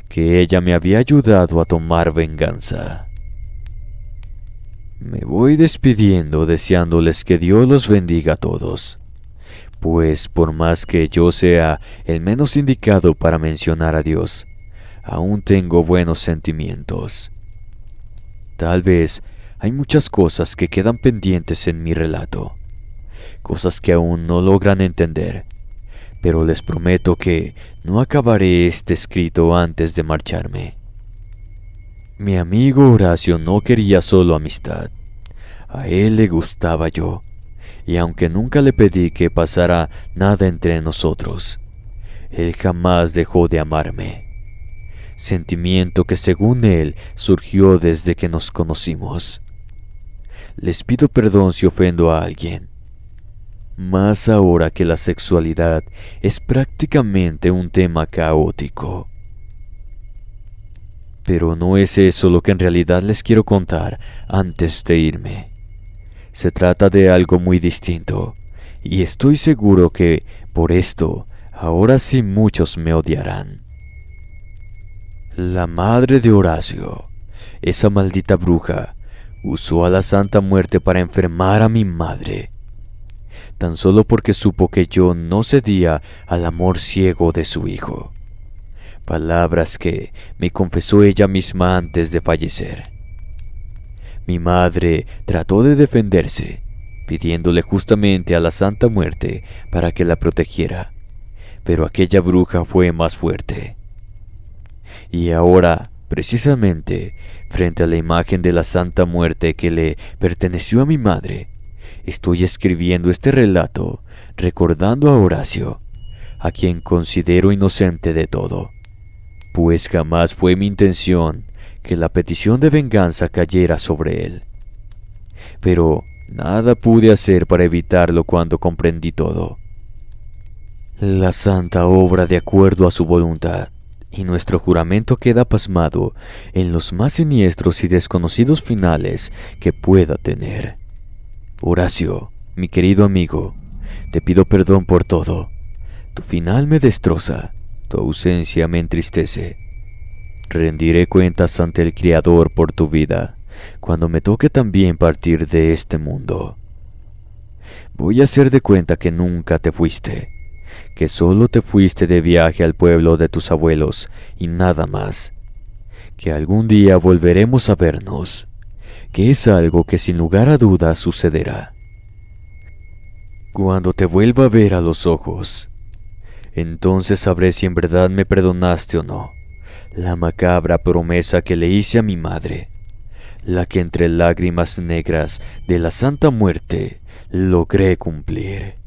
[SPEAKER 1] que ella me había ayudado a tomar venganza. Me voy despidiendo deseándoles que Dios los bendiga a todos, pues por más que yo sea el menos indicado para mencionar a Dios, aún tengo buenos sentimientos. Tal vez hay muchas cosas que quedan pendientes en mi relato, cosas que aún no logran entender, pero les prometo que no acabaré este escrito antes de marcharme. Mi amigo Horacio no quería solo amistad, a él le gustaba yo, y aunque nunca le pedí que pasara nada entre nosotros, él jamás dejó de amarme, sentimiento que según él surgió desde que nos conocimos. Les pido perdón si ofendo a alguien, más ahora que la sexualidad es prácticamente un tema caótico. Pero no es eso lo que en realidad les quiero contar antes de irme. Se trata de algo muy distinto, y estoy seguro que por esto ahora sí muchos me odiarán. La madre de Horacio, esa maldita bruja, usó a la Santa Muerte para enfermar a mi madre, tan solo porque supo que yo no cedía al amor ciego de su hijo. Palabras que me confesó ella misma antes de fallecer. Mi madre trató de defenderse, pidiéndole justamente a la Santa Muerte para que la protegiera, pero aquella bruja fue más fuerte. Y ahora, precisamente, frente a la imagen de la Santa Muerte que le perteneció a mi madre, estoy escribiendo este relato recordando a Horacio, a quien considero inocente de todo, pues jamás fue mi intención que la petición de venganza cayera sobre él. Pero nada pude hacer para evitarlo cuando comprendí todo. La santa obra de acuerdo a su voluntad, y nuestro juramento queda pasmado en los más siniestros y desconocidos finales que pueda tener. Horacio, mi querido amigo, te pido perdón por todo. Tu final me destroza, tu ausencia me entristece. Rendiré cuentas ante el Criador por tu vida, cuando me toque también partir de este mundo. Voy a hacer de cuenta que nunca te fuiste, que solo te fuiste de viaje al pueblo de tus abuelos y nada más, que algún día volveremos a vernos, que es algo que sin lugar a dudas sucederá. Cuando te vuelva a ver a los ojos, entonces sabré si en verdad me perdonaste o no la macabra promesa que le hice a mi madre, la que entre lágrimas negras de la Santa Muerte logré cumplir.